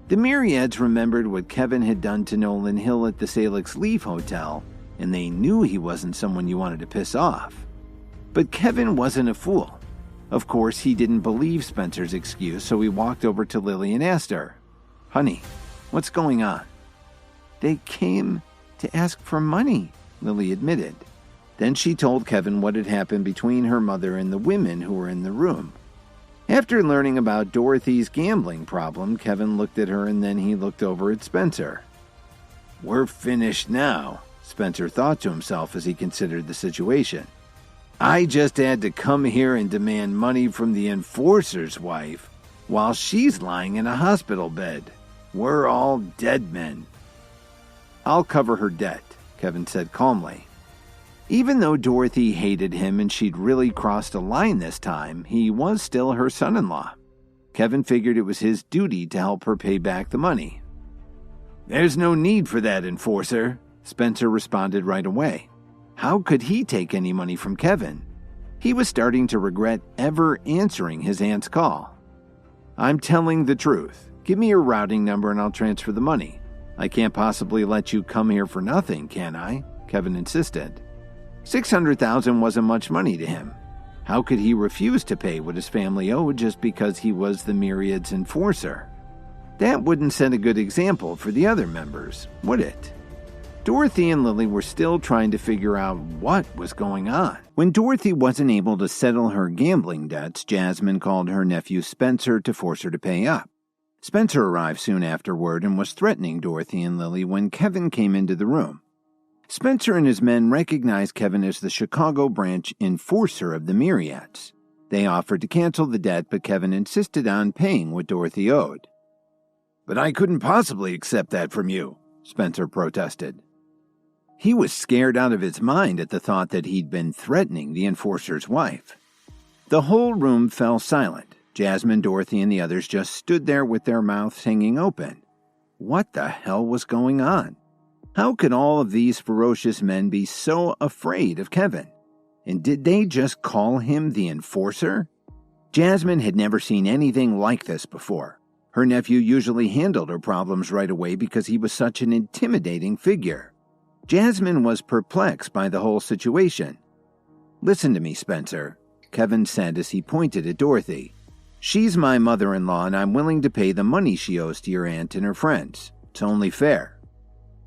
The Myriads remembered what Kevin had done to Nolan Hill at the Salix Leaf Hotel, and they knew he wasn't someone you wanted to piss off. But Kevin wasn't a fool. Of course, he didn't believe Spencer's excuse, so he walked over to Lily and asked her, "Honey, what's going on?" "They came to ask for money," Lily admitted. Then she told Kevin what had happened between her mother and the women who were in the room. After learning about Dorothy's gambling problem, Kevin looked at her and then he looked over at Spencer. "We're finished now," Spencer thought to himself as he considered the situation. "I just had to come here and demand money from the enforcer's wife while she's lying in a hospital bed. We're all dead men." "I'll cover her debt," Kevin said calmly. Even though Dorothy hated him and she'd really crossed a line this time, he was still her son-in-law. Kevin figured it was his duty to help her pay back the money. "There's no need for that, enforcer," Spencer responded right away. How could he take any money from Kevin? He was starting to regret ever answering his aunt's call. "I'm telling the truth. Give me your routing number and I'll transfer the money. I can't possibly let you come here for nothing, can I?" Kevin insisted. $600,000 wasn't much money to him. How could he refuse to pay what his family owed just because he was the Myriad's enforcer? That wouldn't set a good example for the other members, would it? Dorothy and Lily were still trying to figure out what was going on. When Dorothy wasn't able to settle her gambling debts, Jasmine called her nephew Spencer to force her to pay up. Spencer arrived soon afterward and was threatening Dorothy and Lily when Kevin came into the room. Spencer and his men recognized Kevin as the Chicago branch enforcer of the Myriads. They offered to cancel the debt, but Kevin insisted on paying what Dorothy owed. "But I couldn't possibly accept that from you," Spencer protested. He was scared out of his mind at the thought that he'd been threatening the enforcer's wife. The whole room fell silent. Jasmine, Dorothy, and the others just stood there with their mouths hanging open. What the hell was going on? How could all of these ferocious men be so afraid of Kevin? And did they just call him the enforcer? Jasmine had never seen anything like this before. Her nephew usually handled her problems right away because he was such an intimidating figure. Jasmine was perplexed by the whole situation. "Listen to me, Spencer," Kevin said as he pointed at Dorothy. "She's my mother-in-law and I'm willing to pay the money she owes to your aunt and her friends. It's only fair."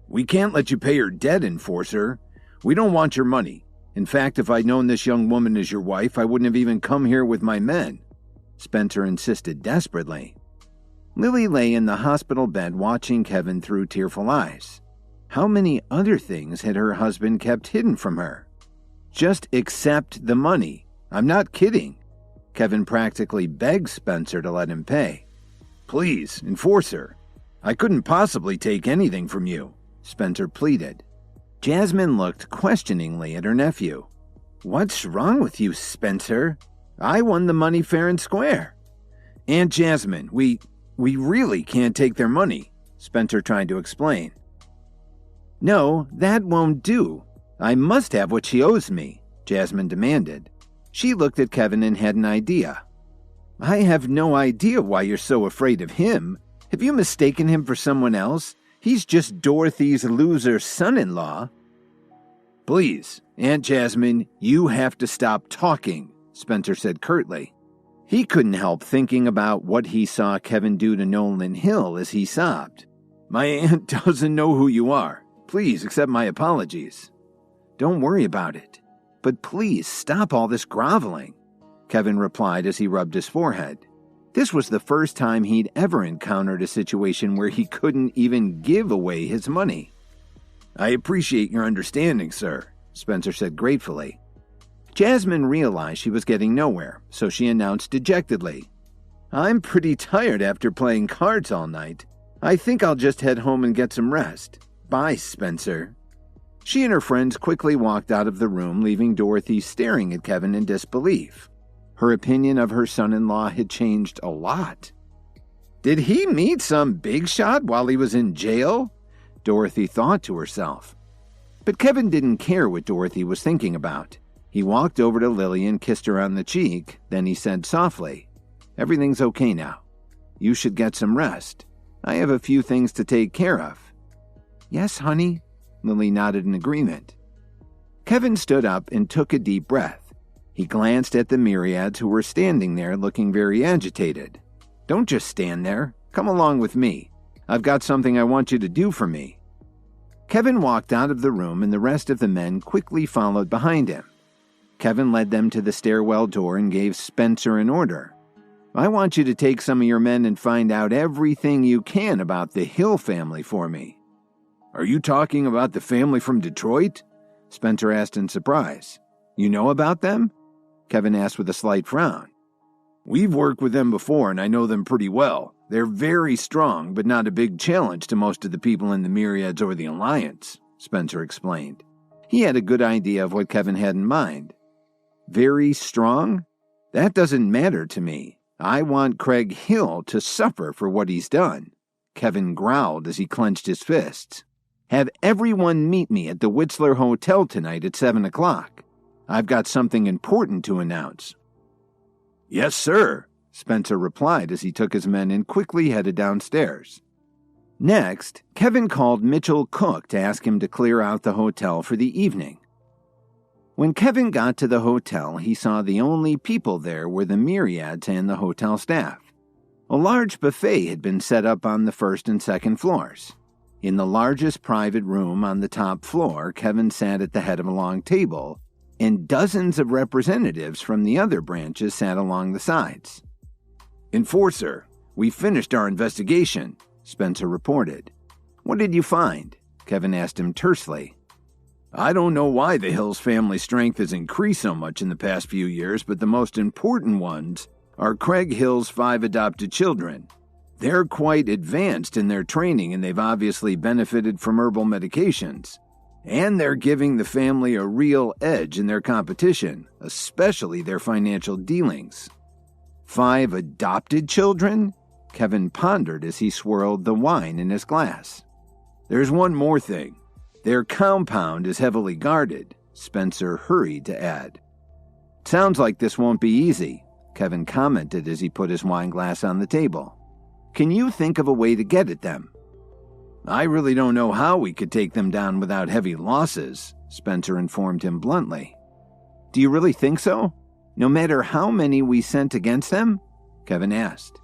"We can't let you pay her debt, enforcer. We don't want your money. In fact, if I'd known this young woman is your wife, I wouldn't have even come here with my men," Spencer insisted desperately. Lily lay in the hospital bed watching Kevin through tearful eyes. How many other things had her husband kept hidden from her? "Just accept the money. I'm not kidding." Kevin practically begged Spencer to let him pay. "Please, enforcer. I couldn't possibly take anything from you," Spencer pleaded. Jasmine looked questioningly at her nephew. "What's wrong with you, Spencer? I won the money fair and square." "Aunt Jasmine, we really can't take their money," Spencer tried to explain. "No, that won't do. I must have what she owes me," Jasmine demanded. She looked at Kevin and had an idea. "I have no idea why you're so afraid of him. Have you mistaken him for someone else? He's just Dorothy's loser son-in-law." "Please, Aunt Jasmine, you have to stop talking," Spencer said curtly. He couldn't help thinking about what he saw Kevin do to Nolan Hill as he sobbed. "My aunt doesn't know who you are. Please accept my apologies." "Don't worry about it. But please stop all this groveling," Kevin replied as he rubbed his forehead. This was the first time he'd ever encountered a situation where he couldn't even give away his money. "I appreciate your understanding, sir," Spencer said gratefully. Jasmine realized she was getting nowhere, so she announced dejectedly, "I'm pretty tired after playing cards all night. I think I'll just head home and get some rest. Bye, Spencer." She and her friends quickly walked out of the room, leaving Dorothy staring at Kevin in disbelief. Her opinion of her son-in-law had changed a lot. Did he meet some big shot while he was in jail? Dorothy thought to herself. But Kevin didn't care what Dorothy was thinking about. He walked over to Lily and kissed her on the cheek. Then he said softly, "Everything's okay now. You should get some rest. I have a few things to take care of." "Yes, honey," Lily nodded in agreement. Kevin stood up and took a deep breath. He glanced at the Myriads who were standing there looking very agitated. "Don't just stand there. Come along with me. I've got something I want you to do for me." Kevin walked out of the room and the rest of the men quickly followed behind him. Kevin led them to the stairwell door and gave Spencer an order. "I want you to take some of your men and find out everything you can about the Hill family for me." "Are you talking about the family from Detroit?" Spencer asked in surprise. "You know about them?" Kevin asked with a slight frown. "We've worked with them before and I know them pretty well. They're very strong, but not a big challenge to most of the people in the Myriads or the Alliance," Spencer explained. He had a good idea of what Kevin had in mind. Very strong? That doesn't matter to me. I want Craig Hill to suffer for what he's done. Kevin growled as he clenched his fists. Have everyone meet me at the Whistler Hotel tonight at 7 o'clock. I've got something important to announce. Yes, sir, Spencer replied as he took his men and quickly headed downstairs. Next, Kevin called Mitchell Cook to ask him to clear out the hotel for the evening. When Kevin got to the hotel, he saw the only people there were the myriads and the hotel staff. A large buffet had been set up on the first and second floors. In the largest private room on the top floor, Kevin sat at the head of a long table, and dozens of representatives from the other branches sat along the sides. Enforcer, we finished our investigation, Spencer reported. What did you find? Kevin asked him tersely. I don't know why the Hills family strength has increased so much in the past few years, but the most important ones are Craig Hill's 5 adopted children. They're quite advanced in their training, and they've obviously benefited from herbal medications. And they're giving the family a real edge in their competition, especially their financial dealings. 5 adopted children? Kevin pondered as he swirled the wine in his glass. There's one more thing. Their compound is heavily guarded, Spencer hurried to add. Sounds like this won't be easy, Kevin commented as he put his wine glass on the table. Can you think of a way to get at them? I really don't know how we could take them down without heavy losses, Spencer informed him bluntly. Do you really think so? No matter how many we sent against them? Kevin asked.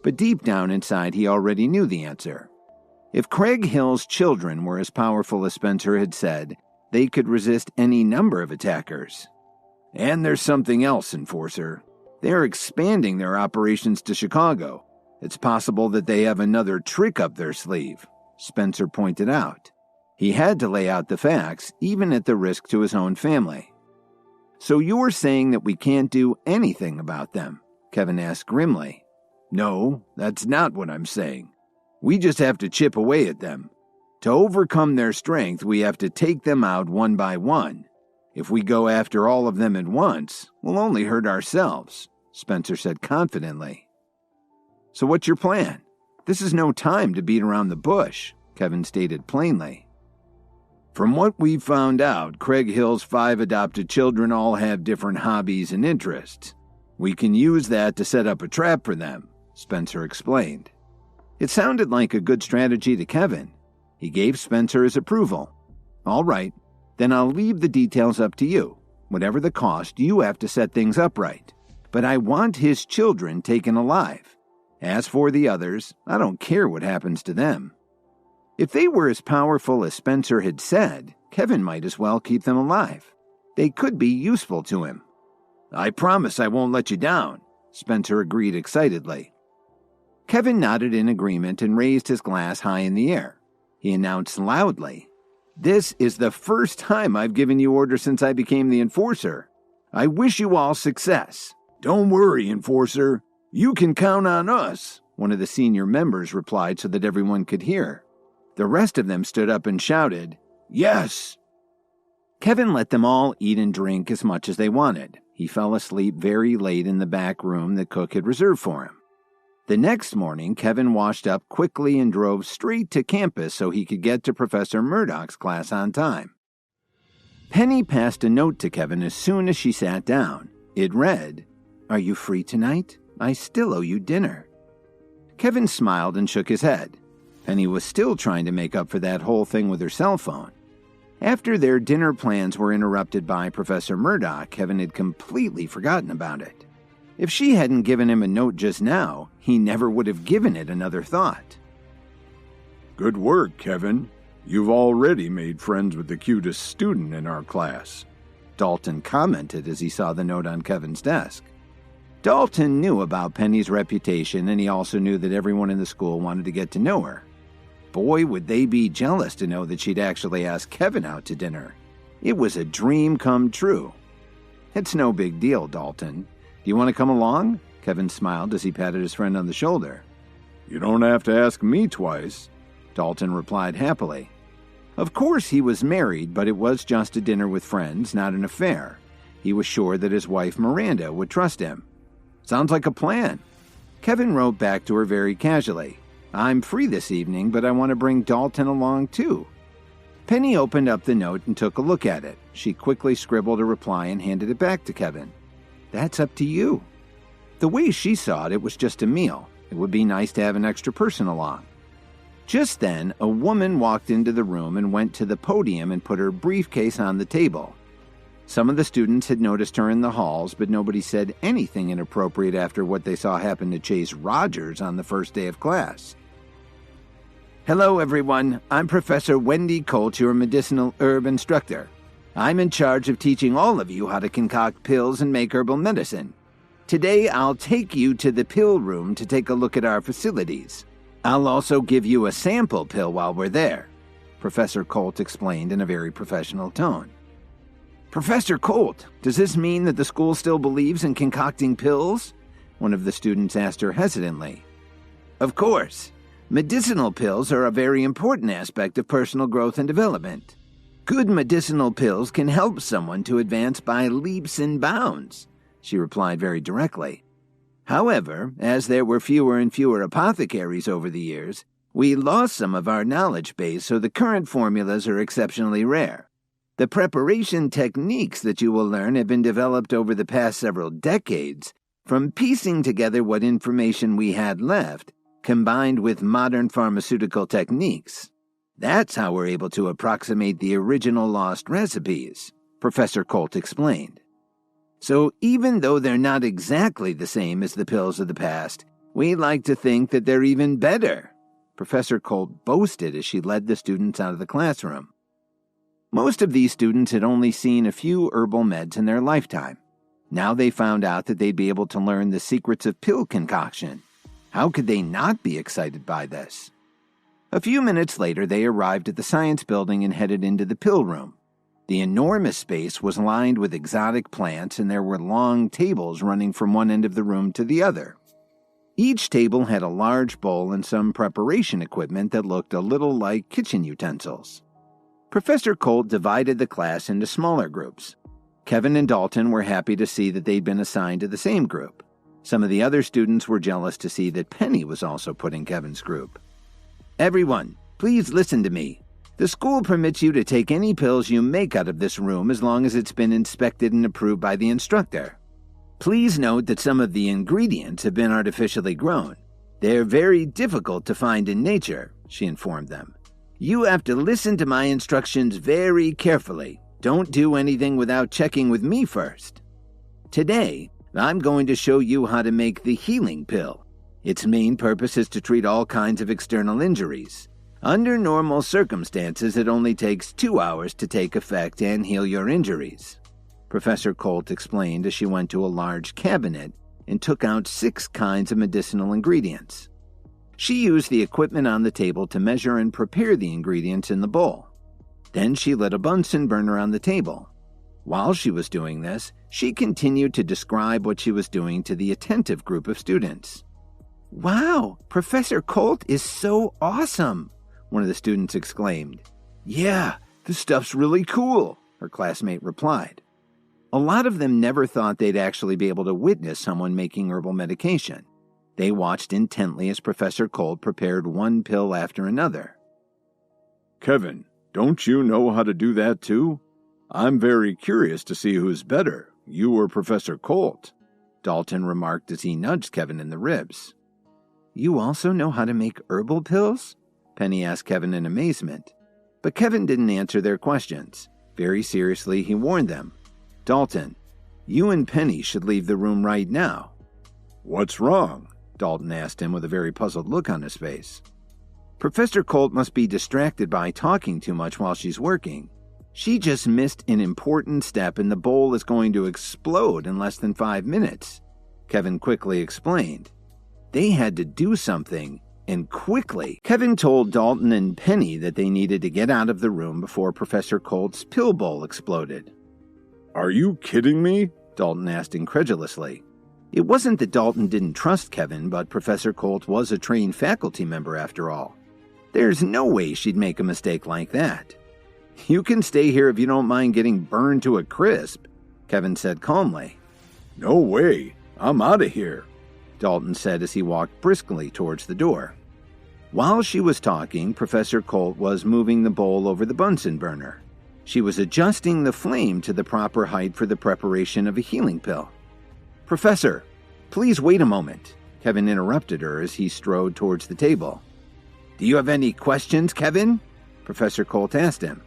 But deep down inside, he already knew the answer. If Craig Hill's children were as powerful as Spencer had said, they could resist any number of attackers. And there's something else, Enforcer. They're expanding their operations to Chicago. It's possible that they have another trick up their sleeve, Spencer pointed out. He had to lay out the facts, even at the risk to his own family. So you're saying that we can't do anything about them? Kevin asked grimly. No, that's not what I'm saying. We just have to chip away at them. To overcome their strength, we have to take them out one by one. If we go after all of them at once, we'll only hurt ourselves, Spencer said confidently. So what's your plan? This is no time to beat around the bush, Kevin stated plainly. From what we've found out, Craig Hill's 5 adopted children all have different hobbies and interests. We can use that to set up a trap for them, Spencer explained. It sounded like a good strategy to Kevin. He gave Spencer his approval. All right, then I'll leave the details up to you. Whatever the cost, you have to set things up right. But I want his children taken alive. As for the others, I don't care what happens to them. If they were as powerful as Spencer had said, Kevin might as well keep them alive. They could be useful to him. I promise I won't let you down, Spencer agreed excitedly. Kevin nodded in agreement and raised his glass high in the air. He announced loudly, This is the first time I've given you orders since I became the Enforcer. I wish you all success. Don't worry, Enforcer. You can count on us, one of the senior members replied so that everyone could hear. The rest of them stood up and shouted, Yes! Kevin let them all eat and drink as much as they wanted. He fell asleep very late in the back room that Cook had reserved for him. The next morning, Kevin washed up quickly and drove straight to campus so he could get to Professor Murdoch's class on time. Penny passed a note to Kevin as soon as she sat down. It read, Are you free tonight? I still owe you dinner. Kevin smiled and shook his head. Penny was still trying to make up for that whole thing with her cell phone. After their dinner plans were interrupted by Professor Murdoch, Kevin had completely forgotten about it. If she hadn't given him a note just now, he never would have given it another thought. Good work, Kevin. You've already made friends with the cutest student in our class, Dalton commented as he saw the note on Kevin's desk. Dalton knew about Penny's reputation, and he also knew that everyone in the school wanted to get to know her. Boy, would they be jealous to know that she'd actually asked Kevin out to dinner. It was a dream come true. It's no big deal, Dalton. Do you want to come along? Kevin smiled as he patted his friend on the shoulder. You don't have to ask me twice, Dalton replied happily. Of course he was married, but it was just a dinner with friends, not an affair. He was sure that his wife Miranda would trust him. Sounds like a plan. Kevin wrote back to her very casually. I'm free this evening, but I want to bring Dalton along too. Penny opened up the note and took a look at it. She quickly scribbled a reply and handed it back to Kevin. That's up to you. The way she saw it, it was just a meal. It would be nice to have an extra person along. Just then, a woman walked into the room and went to the podium and put her briefcase on the table. Some of the students had noticed her in the halls, but nobody said anything inappropriate after what they saw happen to Chase Rogers on the first day of class. Hello, everyone. I'm Professor Wendy Colt, your medicinal herb instructor. I'm in charge of teaching all of you how to concoct pills and make herbal medicine. Today, I'll take you to the pill room to take a look at our facilities. I'll also give you a sample pill while we're there, Professor Colt explained in a very professional tone. Professor Colt, does this mean that the school still believes in concocting pills? One of the students asked her hesitantly. Of course. Medicinal pills are a very important aspect of personal growth and development. Good medicinal pills can help someone to advance by leaps and bounds, she replied very directly. However, as there were fewer and fewer apothecaries over the years, we lost some of our knowledge base, so the current formulas are exceptionally rare. The preparation techniques that you will learn have been developed over the past several decades from piecing together what information we had left, combined with modern pharmaceutical techniques. That's how we're able to approximate the original lost recipes, Professor Colt explained. So even though they're not exactly the same as the pills of the past, we like to think that they're even better, Professor Colt boasted as she led the students out of the classroom. Most of these students had only seen a few herbal meds in their lifetime. Now they found out that they'd be able to learn the secrets of pill concoction. How could they not be excited by this? A few minutes later, they arrived at the science building and headed into the pill room. The enormous space was lined with exotic plants, and there were long tables running from one end of the room to the other. Each table had a large bowl and some preparation equipment that looked a little like kitchen utensils. Professor Colt divided the class into smaller groups. Kevin and Dalton were happy to see that they'd been assigned to the same group. Some of the other students were jealous to see that Penny was also put in Kevin's group. Everyone, please listen to me. The school permits you to take any pills you make out of this room as long as it's been inspected and approved by the instructor. Please note that some of the ingredients have been artificially grown. They're very difficult to find in nature, she informed them. You have to listen to my instructions very carefully. Don't do anything without checking with me first. Today, I'm going to show you how to make the healing pill. Its main purpose is to treat all kinds of external injuries. Under normal circumstances, it only takes 2 hours to take effect and heal your injuries, Professor Colt explained as she went to a large cabinet and took out 6 kinds of medicinal ingredients. She used the equipment on the table to measure and prepare the ingredients in the bowl. Then she lit a Bunsen burner on the table. While she was doing this, she continued to describe what she was doing to the attentive group of students. Wow, Professor Colt is so awesome, one of the students exclaimed. Yeah, this stuff's really cool, her classmate replied. A lot of them never thought they'd actually be able to witness someone making herbal medication. They watched intently as Professor Colt prepared one pill after another. Kevin, don't you know how to do that too? I'm very curious to see who's better, you or Professor Colt, Dalton remarked as he nudged Kevin in the ribs. You also know how to make herbal pills? Penny asked Kevin in amazement. But Kevin didn't answer their questions. Very seriously, he warned them. Dalton, you and Penny should leave the room right now. What's wrong? Dalton asked him with a very puzzled look on his face. Professor Colt must be distracted by talking too much while she's working. She just missed an important step and the bowl is going to explode in less than 5 minutes, Kevin quickly explained. They had to do something, and quickly. Kevin told Dalton and Penny that they needed to get out of the room before Professor Colt's pill bowl exploded. Are you kidding me? Dalton asked incredulously. It wasn't that Dalton didn't trust Kevin, but Professor Colt was a trained faculty member after all. There's no way she'd make a mistake like that. You can stay here if you don't mind getting burned to a crisp, Kevin said calmly. No way. I'm out of here, Dalton said as he walked briskly towards the door. While she was talking, Professor Colt was moving the bowl over the Bunsen burner. She was adjusting the flame to the proper height for the preparation of a healing pill. Professor, please wait a moment, Kevin interrupted her as he strode towards the table. Do you have any questions, Kevin? Professor Colt asked him.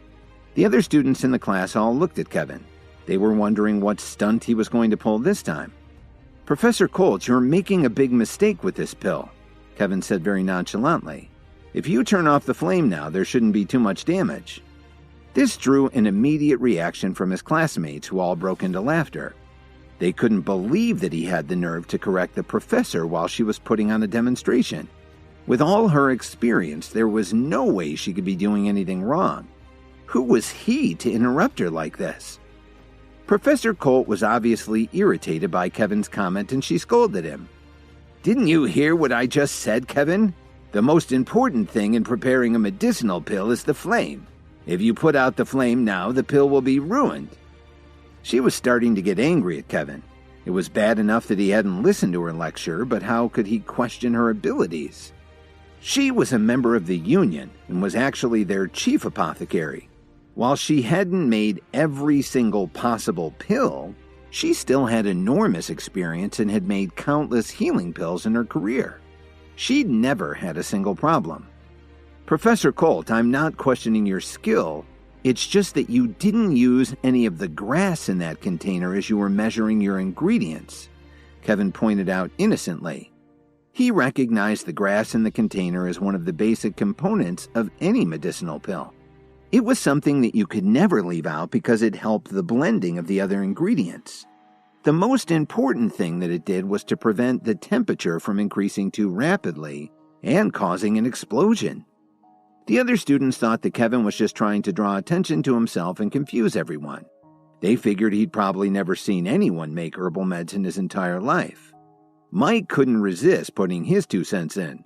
The other students in the class all looked at Kevin. They were wondering what stunt he was going to pull this time. Professor Colt, you're making a big mistake with this pill, Kevin said very nonchalantly. If you turn off the flame now, there shouldn't be too much damage. This drew an immediate reaction from his classmates, who all broke into laughter. They couldn't believe that he had the nerve to correct the professor while she was putting on a demonstration. With all her experience, there was no way she could be doing anything wrong. Who was he to interrupt her like this? Professor Colt was obviously irritated by Kevin's comment, and she scolded him. Didn't you hear what I just said, Kevin? The most important thing in preparing a medicinal pill is the flame. If you put out the flame now, the pill will be ruined. She was starting to get angry at Kevin. It was bad enough that he hadn't listened to her lecture, but how could he question her abilities? She was a member of the union and was actually their chief apothecary. While she hadn't made every single possible pill, she still had enormous experience and had made countless healing pills in her career. She'd never had a single problem. Professor Colt, I'm not questioning your skill. It's just that you didn't use any of the grass in that container as you were measuring your ingredients, Kevin pointed out innocently. He recognized the grass in the container as one of the basic components of any medicinal pill. It was something that you could never leave out because it helped the blending of the other ingredients. The most important thing that it did was to prevent the temperature from increasing too rapidly and causing an explosion. The other students thought that Kevin was just trying to draw attention to himself and confuse everyone. They figured he'd probably never seen anyone make herbal meds in his entire life. Mike couldn't resist putting his 2 cents in.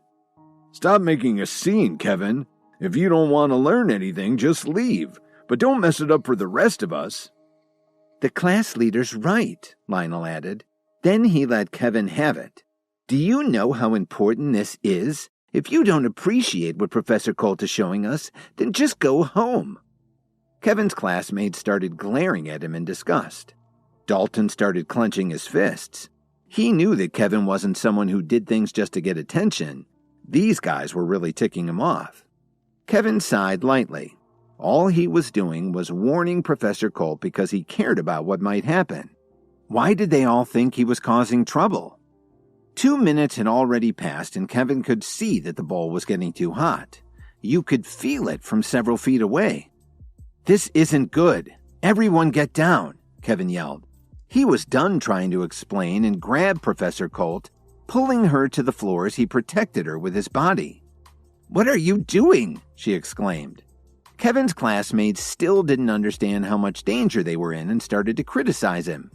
Stop making a scene, Kevin. If you don't want to learn anything, just leave. But don't mess it up for the rest of us. The class leader's right, Lionel added. Then he let Kevin have it. Do you know how important this is? If you don't appreciate what Professor Colt is showing us, then just go home. Kevin's classmates started glaring at him in disgust. Dalton started clenching his fists. He knew that Kevin wasn't someone who did things just to get attention. These guys were really ticking him off. Kevin sighed lightly. All he was doing was warning Professor Colt because he cared about what might happen. Why did they all think he was causing trouble? 2 minutes had already passed, and Kevin could see that the bowl was getting too hot. You could feel it from several feet away. This isn't good. Everyone get down, Kevin yelled. He was done trying to explain and grabbed Professor Colt, pulling her to the floor as he protected her with his body. What are you doing? She exclaimed. Kevin's classmates still didn't understand how much danger they were in and started to criticize him.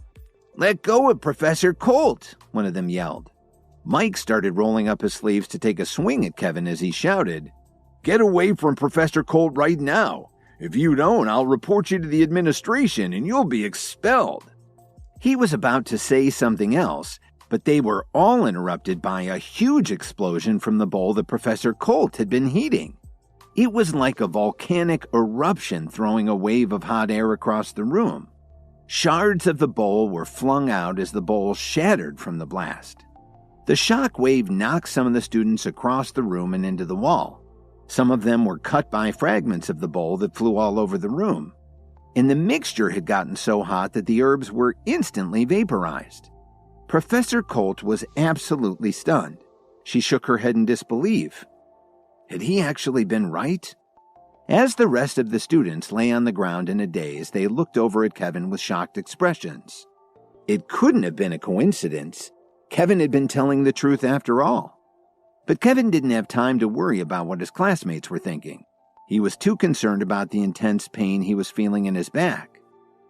Let go of Professor Colt, one of them yelled. Mike started rolling up his sleeves to take a swing at Kevin as he shouted, Get away from Professor Colt right now. If you don't, I'll report you to the administration and you'll be expelled. He was about to say something else, but they were all interrupted by a huge explosion from the bowl that Professor Colt had been heating. It was like a volcanic eruption throwing a wave of hot air across the room. Shards of the bowl were flung out as the bowl shattered from the blast. The shock wave knocked some of the students across the room and into the wall. Some of them were cut by fragments of the bowl that flew all over the room. And the mixture had gotten so hot that the herbs were instantly vaporized. Professor Colt was absolutely stunned. She shook her head in disbelief. Had he actually been right? As the rest of the students lay on the ground in a daze, they looked over at Kevin with shocked expressions. It couldn't have been a coincidence. Kevin had been telling the truth after all. But Kevin didn't have time to worry about what his classmates were thinking. He was too concerned about the intense pain he was feeling in his back.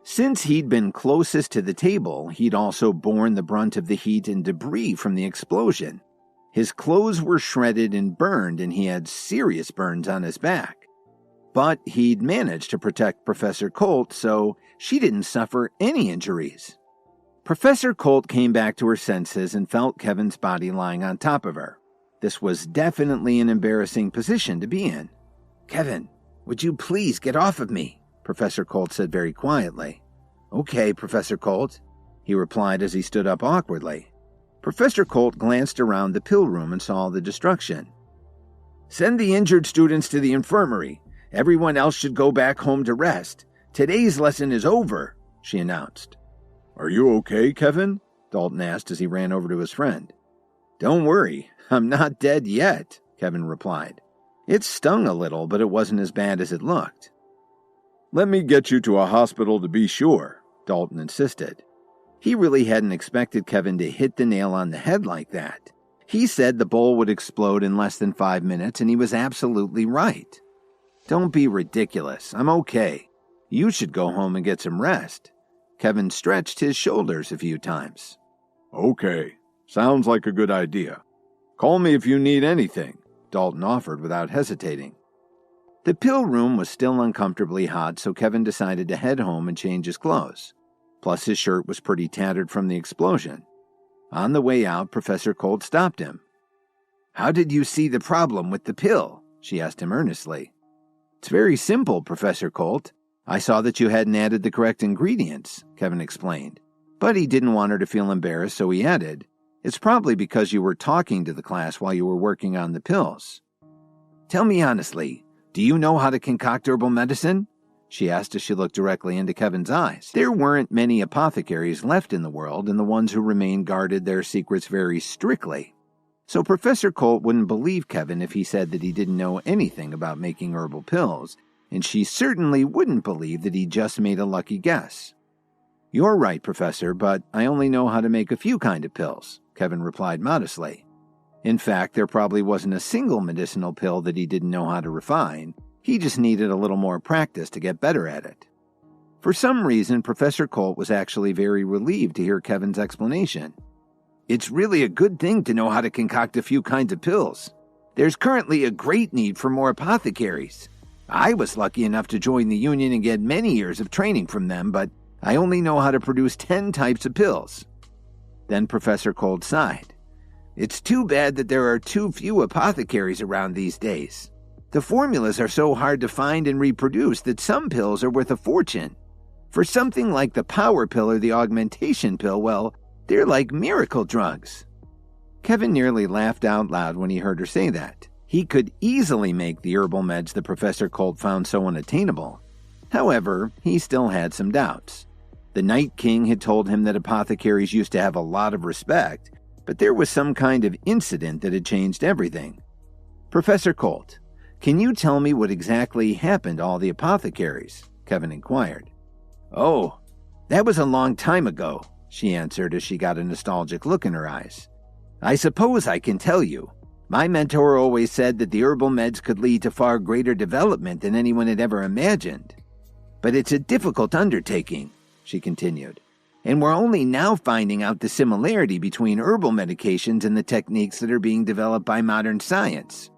Since he'd been closest to the table, he'd also borne the brunt of the heat and debris from the explosion. His clothes were shredded and burned, and he had serious burns on his back. But he'd managed to protect Professor Colt, so she didn't suffer any injuries. Professor Colt came back to her senses and felt Kevin's body lying on top of her. This was definitely an embarrassing position to be in. "Kevin, would you please get off of me?" Professor Colt said very quietly. "Okay, Professor Colt," he replied as he stood up awkwardly. Professor Colt glanced around the pill room and saw the destruction. "Send the injured students to the infirmary. Everyone else should go back home to rest. Today's lesson is over," she announced. Are you okay, Kevin? Dalton asked as he ran over to his friend. "Don't worry, I'm not dead yet," Kevin replied. It stung a little, but it wasn't as bad as it looked. "Let me get you to a hospital to be sure," Dalton insisted. He really hadn't expected Kevin to hit the nail on the head like that. He said the bowl would explode in less than 5 minutes, and he was absolutely right. "Don't be ridiculous. I'm okay. You should go home and get some rest." Kevin stretched his shoulders a few times. "Okay. Sounds like a good idea. Call me if you need anything," Dalton offered without hesitating. The pill room was still uncomfortably hot, so Kevin decided to head home and change his clothes. Plus, his shirt was pretty tattered from the explosion. On the way out, Professor Colt stopped him. "How did you see the problem with the pill?" she asked him earnestly. "It's very simple, Professor Colt. I saw that you hadn't added the correct ingredients," Kevin explained. But he didn't want her to feel embarrassed, so he added, "It's probably because you were talking to the class while you were working on the pills." "Tell me honestly, do you know how to concoct herbal medicine?" she asked as she looked directly into Kevin's eyes. There weren't many apothecaries left in the world, and the ones who remained guarded their secrets very strictly. So Professor Colt wouldn't believe Kevin if he said that he didn't know anything about making herbal pills, and she certainly wouldn't believe that he just made a lucky guess. "You're right, Professor, but I only know how to make a few kind of pills," Kevin replied modestly. In fact, there probably wasn't a single medicinal pill that he didn't know how to refine. He just needed a little more practice to get better at it. For some reason, Professor Colt was actually very relieved to hear Kevin's explanation. "It's really a good thing to know how to concoct a few kinds of pills. There's currently a great need for more apothecaries. I was lucky enough to join the union and get many years of training from them, but I only know how to produce 10 types of pills." Then Professor Colt sighed. "It's too bad that there are too few apothecaries around these days. The formulas are so hard to find and reproduce that some pills are worth a fortune. For something like the power pill or the augmentation pill, well, they're like miracle drugs." Kevin nearly laughed out loud when he heard her say that. He could easily make the herbal meds that Professor Colt found so unattainable. However, he still had some doubts. The Night King had told him that apothecaries used to have a lot of respect, but there was some kind of incident that had changed everything. "Professor Colt, can you tell me what exactly happened to all the apothecaries?" Kevin inquired. "Oh, that was a long time ago," she answered as she got a nostalgic look in her eyes. "I suppose I can tell you. My mentor always said that the herbal meds could lead to far greater development than anyone had ever imagined. But it's a difficult undertaking," she continued, "and we're only now finding out the similarity between herbal medications and the techniques that are being developed by modern science.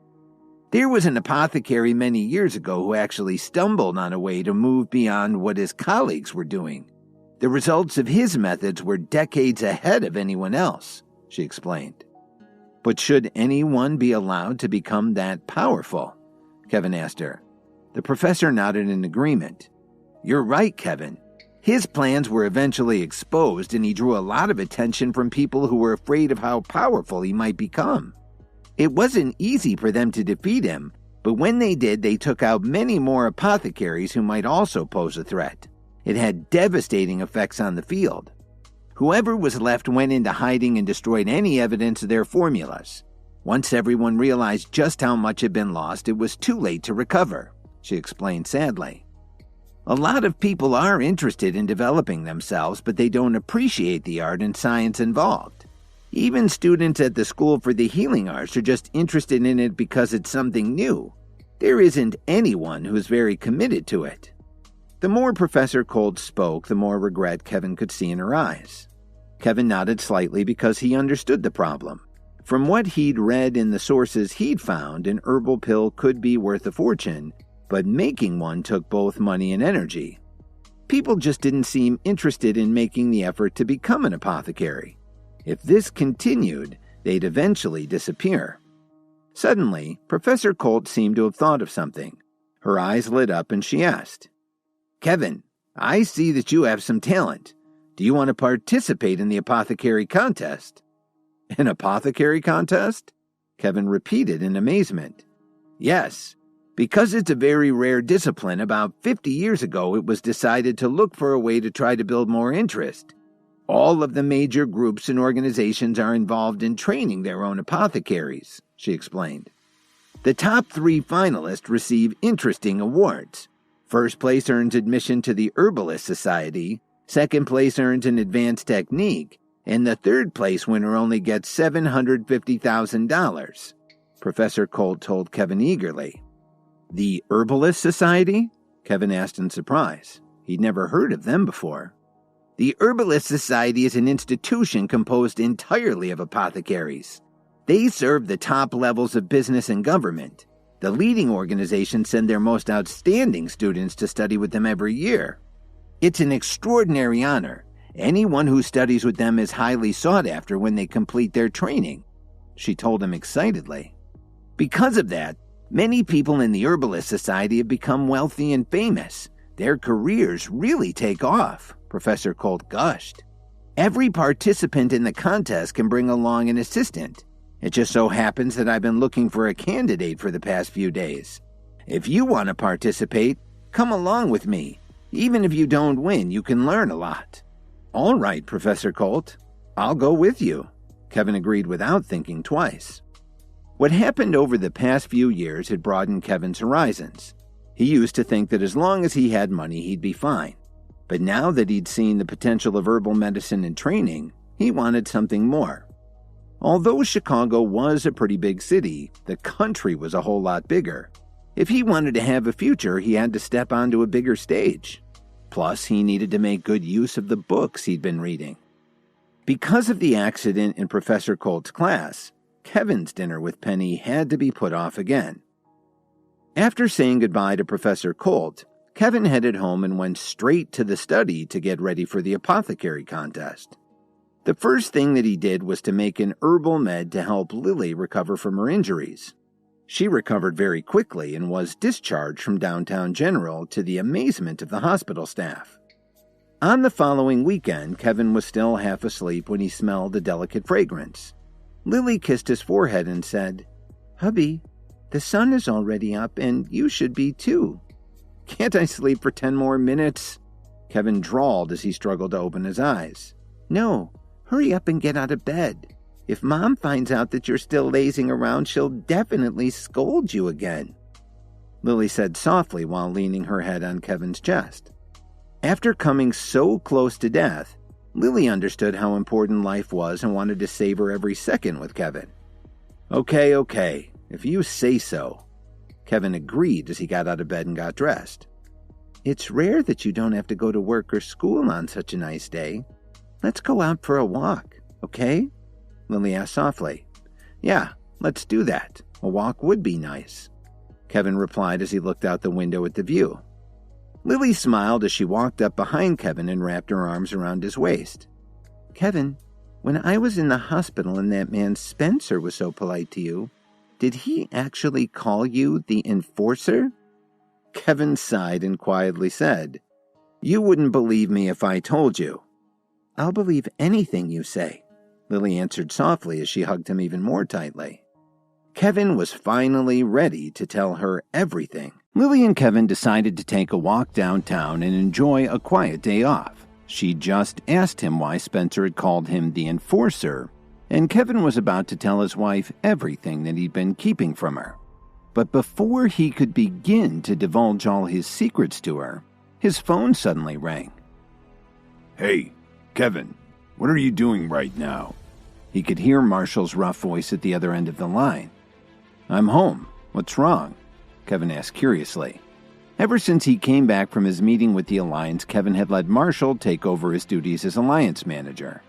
There was an apothecary many years ago who actually stumbled on a way to move beyond what his colleagues were doing. The results of his methods were decades ahead of anyone else," she explained. "But should anyone be allowed to become that powerful?" Kevin asked her. The professor nodded in agreement. "You're right, Kevin. His plans were eventually exposed, and he drew a lot of attention from people who were afraid of how powerful he might become. It wasn't easy for them to defeat him, but when they did, they took out many more apothecaries who might also pose a threat. It had devastating effects on the field. Whoever was left went into hiding and destroyed any evidence of their formulas. Once everyone realized just how much had been lost, it was too late to recover," she explained sadly. "A lot of people are interested in developing themselves, but they don't appreciate the art and science involved. Even students at the School for the Healing Arts are just interested in it because it's something new. There isn't anyone who's very committed to it." The more Professor Colt spoke, the more regret Kevin could see in her eyes. Kevin nodded slightly because he understood the problem. From what he'd read in the sources he'd found, an herbal pill could be worth a fortune, but making one took both money and energy. People just didn't seem interested in making the effort to become an apothecary. If this continued, they'd eventually disappear. Suddenly, Professor Colt seemed to have thought of something. Her eyes lit up and she asked, "Kevin, I see that you have some talent. Do you want to participate in the apothecary contest?" "An apothecary contest?" Kevin repeated in amazement. "Yes. Because it's a very rare discipline, about 50 years ago it was decided to look for a way to try to build more interest. All of the major groups and organizations are involved in training their own apothecaries," she explained. "The top 3 finalists receive interesting awards. First place earns admission to the Herbalist Society, second place earns an advanced technique, and the third place winner only gets $750,000. Professor Colt told Kevin eagerly. "The Herbalist Society?" Kevin asked in surprise. He'd never heard of them before. "The Herbalist Society is an institution composed entirely of apothecaries. They serve the top levels of business and government. The leading organizations send their most outstanding students to study with them every year. It's an extraordinary honor. Anyone who studies with them is highly sought after when they complete their training," she told him excitedly. "Because of that, many people in the Herbalist Society have become wealthy and famous. Their careers really take off," Professor Colt gushed. "Every participant in the contest can bring along an assistant. It just so happens that I've been looking for a candidate for the past few days. If you want to participate, come along with me. Even if you don't win, you can learn a lot." "All right, Professor Colt. I'll go with you," Kevin agreed without thinking twice. What happened over the past few years had broadened Kevin's horizons. He used to think that as long as he had money, he'd be fine. But now that he'd seen the potential of herbal medicine and training, he wanted something more. Although Chicago was a pretty big city, the country was a whole lot bigger. If he wanted to have a future, he had to step onto a bigger stage. Plus, he needed to make good use of the books he'd been reading. Because of the accident in Professor Colt's class, Kevin's dinner with Penny had to be put off again. After saying goodbye to Professor Colt, Kevin headed home and went straight to the study to get ready for the apothecary contest. The first thing that he did was to make an herbal med to help Lily recover from her injuries. She recovered very quickly and was discharged from Downtown General to the amazement of the hospital staff. On the following weekend, Kevin was still half asleep when he smelled a delicate fragrance. Lily kissed his forehead and said, "Hubby, the sun is already up and you should be too." "Can't I sleep for 10 more minutes?" Kevin drawled as he struggled to open his eyes. "No. Hurry up and get out of bed. If Mom finds out that you're still lazing around, she'll definitely scold you again," Lily said softly while leaning her head on Kevin's chest. After coming so close to death, Lily understood how important life was and wanted to savor every second with Kevin. Okay, if you say so," Kevin agreed as he got out of bed and got dressed. "It's rare that you don't have to go to work or school on such a nice day. Let's go out for a walk, okay?" Lily asked softly. "Yeah, let's do that. A walk would be nice," Kevin replied as he looked out the window at the view. Lily smiled as she walked up behind Kevin and wrapped her arms around his waist. "Kevin, when I was in the hospital and that man Spencer was so polite to you, did he actually call you the enforcer?" Kevin sighed and quietly said, "You wouldn't believe me if I told you." "I'll believe anything you say," Lily answered softly as she hugged him even more tightly. Kevin was finally ready to tell her everything. Lily and Kevin decided to take a walk downtown and enjoy a quiet day off. She just asked him why Spencer had called him the enforcer, and Kevin was about to tell his wife everything that he'd been keeping from her. But before he could begin to divulge all his secrets to her, his phone suddenly rang. "Hey, Kevin, what are you doing right now?" He could hear Marshall's rough voice at the other end of the line. "I'm home. What's wrong?" Kevin asked curiously. Ever since he came back from his meeting with the Alliance, Kevin had let Marshall take over his duties as Alliance manager.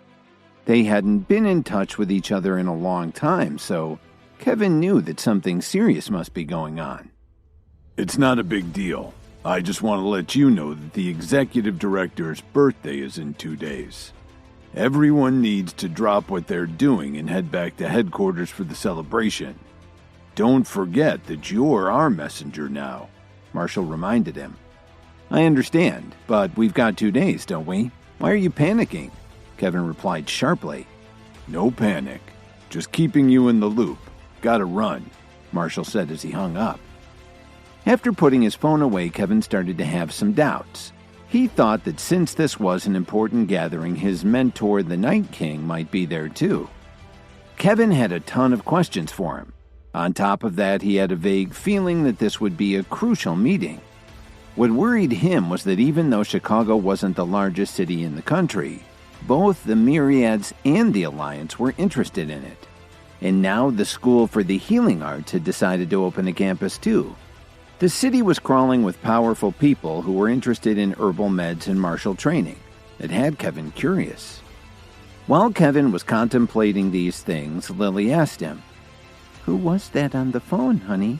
They hadn't been in touch with each other in a long time, so Kevin knew that something serious must be going on. It's not a big deal. I just want to let you know that the executive director's birthday is in 2 days. Everyone needs to drop what they're doing and head back to headquarters for the celebration. Don't forget that you're our messenger now, Marshall reminded him. I understand, but we've got 2 days, don't we? Why are you panicking? Kevin replied sharply. No panic. Just keeping you in the loop. Gotta run, Marshall said as he hung up. After putting his phone away, Kevin started to have some doubts. He thought that since this was an important gathering, his mentor, the Night King, might be there too. Kevin had a ton of questions for him. On top of that, he had a vague feeling that this would be a crucial meeting. What worried him was that even though Chicago wasn't the largest city in the country, both the Myriads and the Alliance were interested in it. And now the School for the Healing Arts had decided to open a campus too. The city was crawling with powerful people who were interested in herbal meds and martial training. It had Kevin curious. While Kevin was contemplating these things, Lily asked him, "Who was that on the phone, honey?"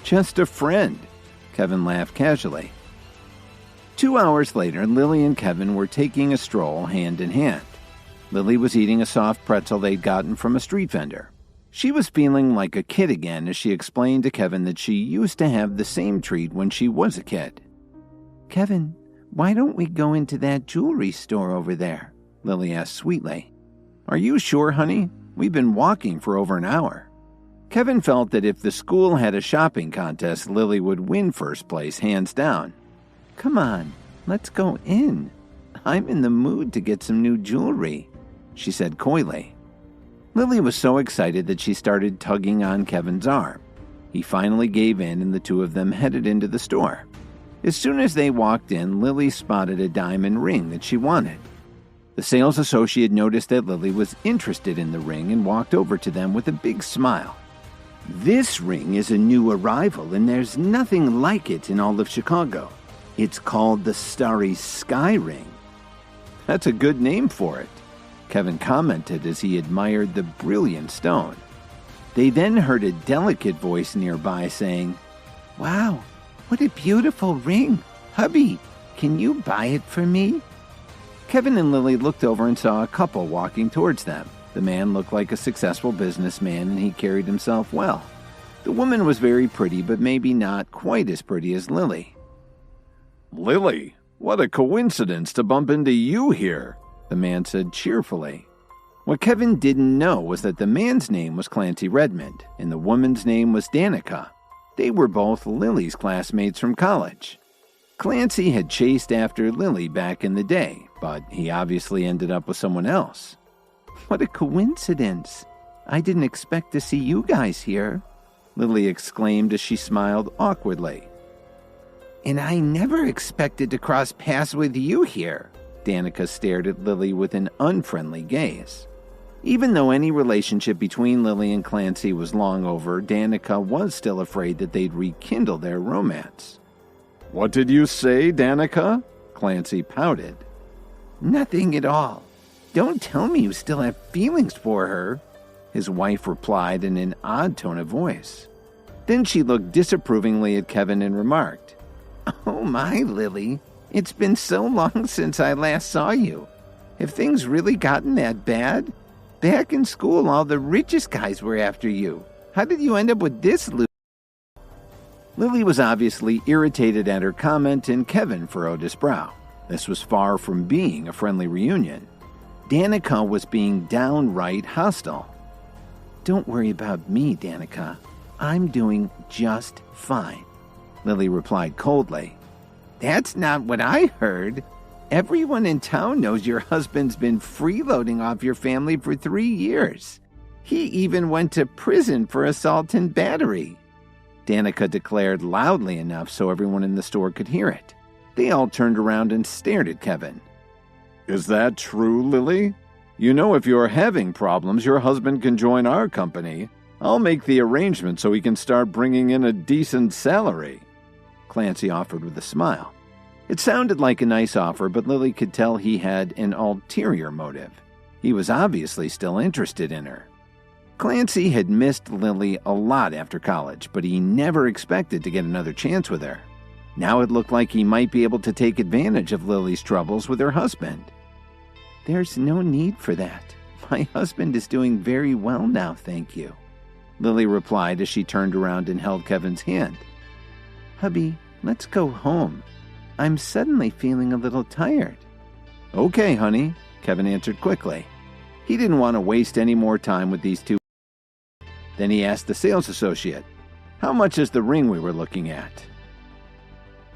"Just a friend," Kevin laughed casually. 2 hours later, Lily and Kevin were taking a stroll hand in hand. Lily was eating a soft pretzel they'd gotten from a street vendor. She was feeling like a kid again as she explained to Kevin that she used to have the same treat when she was a kid. "Kevin, why don't we go into that jewelry store over there?" Lily asked sweetly. "Are you sure, honey? We've been walking for over an hour." Kevin felt that if the school had a shopping contest, Lily would win first place, hands down. "Come on, let's go in. I'm in the mood to get some new jewelry," she said coyly. Lily was so excited that she started tugging on Kevin's arm. He finally gave in and the two of them headed into the store. As soon as they walked in, Lily spotted a diamond ring that she wanted. The sales associate noticed that Lily was interested in the ring and walked over to them with a big smile. "This ring is a new arrival and there's nothing like it in all of Chicago. It's called the Starry Sky Ring." "That's a good name for it," Kevin commented as he admired the brilliant stone. They then heard a delicate voice nearby saying, "Wow, what a beautiful ring. Hubby, can you buy it for me?" Kevin and Lily looked over and saw a couple walking towards them. The man looked like a successful businessman and he carried himself well. The woman was very pretty, but maybe not quite as pretty as Lily. "Lily, what a coincidence to bump into you here," the man said cheerfully. What Kevin didn't know was that the man's name was Clancy Redmond, and the woman's name was Danica. They were both Lily's classmates from college. Clancy had chased after Lily back in the day, but he obviously ended up with someone else. "What a coincidence. I didn't expect to see you guys here," Lily exclaimed as she smiled awkwardly. "And I never expected to cross paths with you here." Danica stared at Lily with an unfriendly gaze. Even though any relationship between Lily and Clancy was long over, Danica was still afraid that they'd rekindle their romance. "What did you say, Danica?" Clancy pouted. "Nothing at all. Don't tell me you still have feelings for her," his wife replied in an odd tone of voice. Then she looked disapprovingly at Kevin and remarked, "Oh my, Lily, it's been so long since I last saw you. Have things really gotten that bad? Back in school, all the richest guys were after you. How did you end up with this loser?" Lily was obviously irritated at her comment, and Kevin furrowed his brow. This was far from being a friendly reunion. Danica was being downright hostile. "Don't worry about me, Danica. I'm doing just fine," Lily replied coldly. "That's not what I heard. Everyone in town knows your husband's been freeloading off your family for 3 years. He even went to prison for assault and battery," Danica declared loudly enough so everyone in the store could hear it. They all turned around and stared at Kevin. "Is that true, Lily? You know, if you're having problems, your husband can join our company. I'll make the arrangement so he can start bringing in a decent salary," Clancy offered with a smile. It sounded like a nice offer, but Lily could tell he had an ulterior motive. He was obviously still interested in her. Clancy had missed Lily a lot after college, but he never expected to get another chance with her. Now it looked like he might be able to take advantage of Lily's troubles with her husband. "There's no need for that. My husband is doing very well now, thank you," Lily replied as she turned around and held Kevin's hand. "Hubby, let's go home. I'm suddenly feeling a little tired." "Okay, honey," Kevin answered quickly. He didn't want to waste any more time with these two. Then he asked the sales associate, "How much is the ring we were looking at?"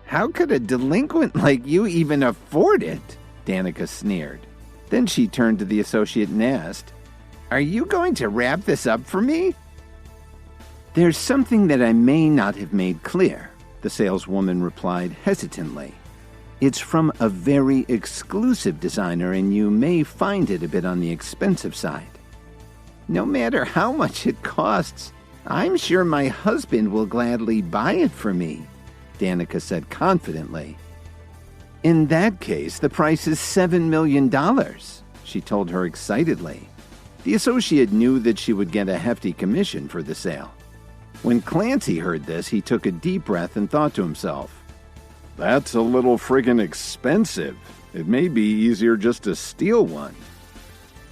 "How could a delinquent like you even afford it?" Danica sneered. Then she turned to the associate and asked, "Are you going to wrap this up for me?" "There's something that I may not have made clear," the saleswoman replied hesitantly. "It's from a very exclusive designer, and you may find it a bit on the expensive side." "No matter how much it costs, I'm sure my husband will gladly buy it for me," Danica said confidently. "In that case, the price is $7 million, she told her excitedly. The associate knew that she would get a hefty commission for the sale. When Clancy heard this, he took a deep breath and thought to himself, "That's a little friggin' expensive. It may be easier just to steal one."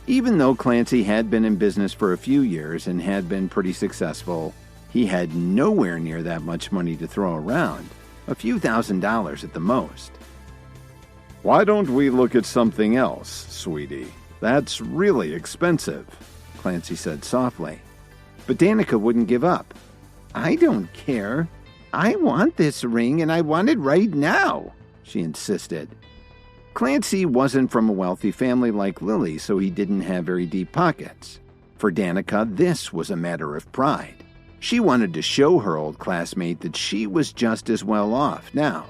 Even though Clancy had been in business for a few years and had been pretty successful, he had nowhere near that much money to throw around, a few $1,000s at the most. "Why don't we look at something else, sweetie? That's really expensive," Clancy said softly. But Danica wouldn't give up. "I don't care. I want this ring and I want it right now," she insisted. Clancy wasn't from a wealthy family like Lily, so he didn't have very deep pockets. For Danica, this was a matter of pride. She wanted to show her old classmate that she was just as well off now.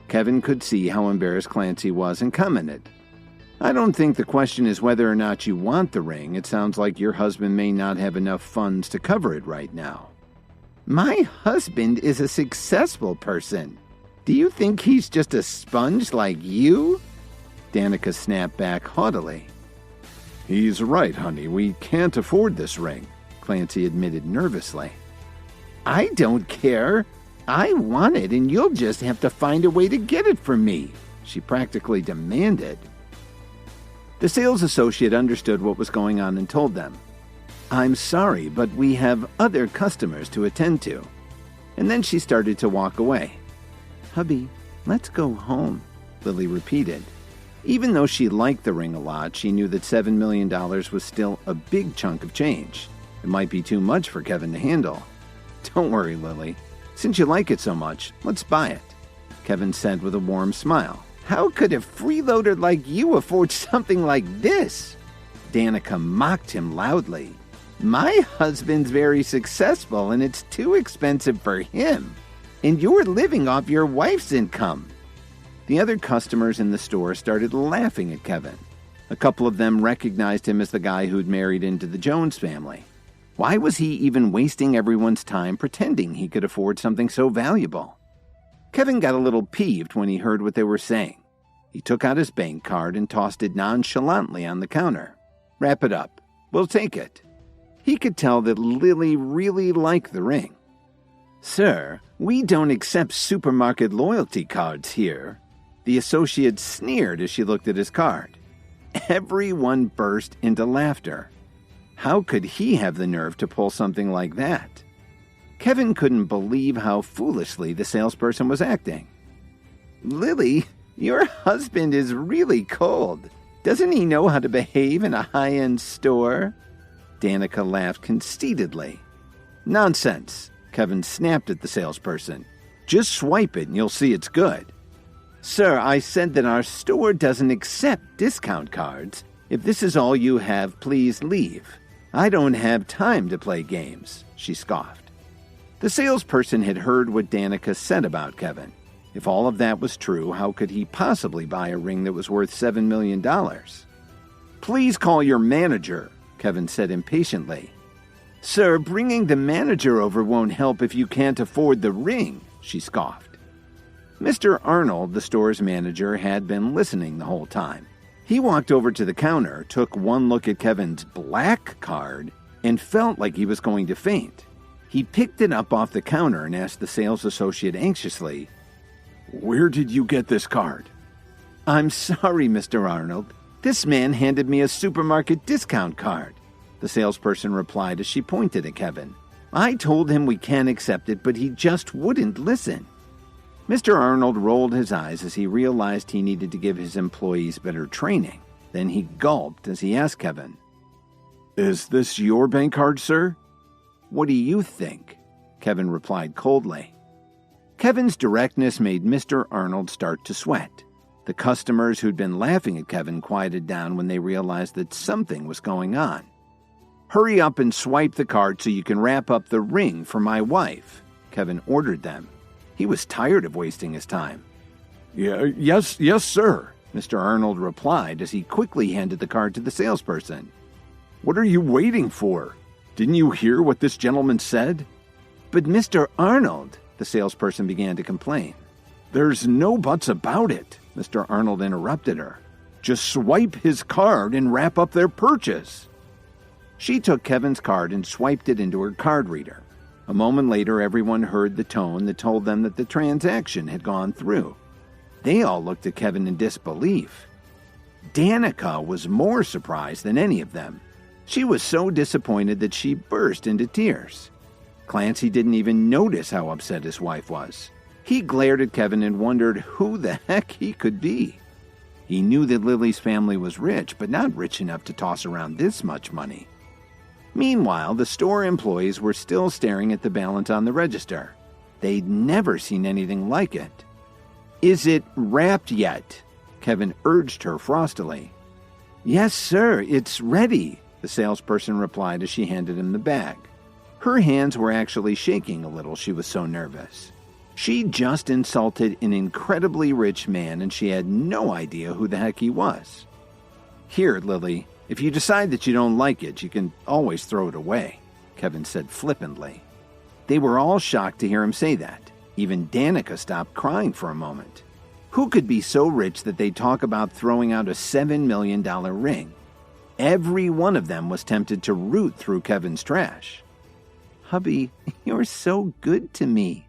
Kevin could see how embarrassed Clancy was and commented, "I don't think the question is whether or not you want the ring. It sounds like your husband may not have enough funds to cover it right now." "My husband is a successful person. Do you think he's just a sponge like you?" Danica snapped back haughtily. "He's right, honey. We can't afford this ring," Clancy admitted nervously. "I don't care. I want it, and you'll just have to find a way to get it for me," she practically demanded. The sales associate understood what was going on and told them, "I'm sorry, but we have other customers to attend to." And then she started to walk away. "Hubby, let's go home," Lily repeated. Even though she liked the ring a lot, she knew that $7 million was still a big chunk of change. It might be too much for Kevin to handle. "Don't worry, Lily. Since you like it so much, let's buy it," Kevin said with a warm smile. "How could a freeloader like you afford something like this?" Danica mocked him loudly. "My husband's very successful, and it's too expensive for him. And you're living off your wife's income." The other customers in the store started laughing at Kevin. A couple of them recognized him as the guy who'd married into the Jones family. Why was he even wasting everyone's time pretending he could afford something so valuable? Kevin got a little peeved when he heard what they were saying. He took out his bank card and tossed it nonchalantly on the counter. "Wrap it up. We'll take it." He could tell that Lily really liked the ring. "Sir, we don't accept supermarket loyalty cards here." The associate sneered as she looked at his card. Everyone burst into laughter. How could he have the nerve to pull something like that? Kevin couldn't believe how foolishly the salesperson was acting. "Lily, your husband is really cold. Doesn't he know how to behave in a high-end store?" Danica laughed conceitedly. "Nonsense," Kevin snapped at the salesperson. "Just swipe it and you'll see it's good." "Sir, I said that our store doesn't accept discount cards. If this is all you have, please leave. I don't have time to play games," she scoffed. The salesperson had heard what Danica said about Kevin. If all of that was true, how could he possibly buy a ring that was worth $7 million? "Please call your manager," Kevin said impatiently. "Sir, bringing the manager over won't help if you can't afford the ring," she scoffed. Mr. Arnold, the store's manager, had been listening the whole time. He walked over to the counter, took one look at Kevin's black card, and felt like he was going to faint. He picked it up off the counter and asked the sales associate anxiously, "Where did you get this card?" "I'm sorry, Mr. Arnold. This man handed me a supermarket discount card," the salesperson replied as she pointed at Kevin. "I told him we can't accept it, but he just wouldn't listen." Mr. Arnold rolled his eyes as he realized he needed to give his employees better training. Then he gulped as he asked Kevin, "Is this your bank card, sir?" "What do you think?" Kevin replied coldly. Kevin's directness made Mr. Arnold start to sweat. The customers who'd been laughing at Kevin quieted down when they realized that something was going on. "Hurry up and swipe the card so you can wrap up the ring for my wife," Kevin ordered them. He was tired of wasting his time. Yes, sir," Mr. Arnold replied as he quickly handed the card to the salesperson. "What are you waiting for? Didn't you hear what this gentleman said?" "But Mr. Arnold," the salesperson began to complain. "There's no buts about it," Mr. Arnold interrupted her. "Just swipe his card and wrap up their purchase." She took Kevin's card and swiped it into her card reader. A moment later, everyone heard the tone that told them that the transaction had gone through. They all looked at Kevin in disbelief. Danica was more surprised than any of them. She was so disappointed that she burst into tears. Clancy didn't even notice how upset his wife was. He glared at Kevin and wondered who the heck he could be. He knew that Lily's family was rich, but not rich enough to toss around this much money. Meanwhile, the store employees were still staring at the balance on the register. They'd never seen anything like it. "Is it wrapped yet?" Kevin urged her frostily. "Yes, sir, it's ready," the salesperson replied as she handed him the bag. Her hands were actually shaking a little, she was so nervous. She just insulted an incredibly rich man and she had no idea who the heck he was. "Here, Lily. If you decide that you don't like it, you can always throw it away," Kevin said flippantly. They were all shocked to hear him say that. Even Danica stopped crying for a moment. Who could be so rich that they'd talk about throwing out a $7 million ring? Every one of them was tempted to root through Kevin's trash. "Hubby, you're so good to me,"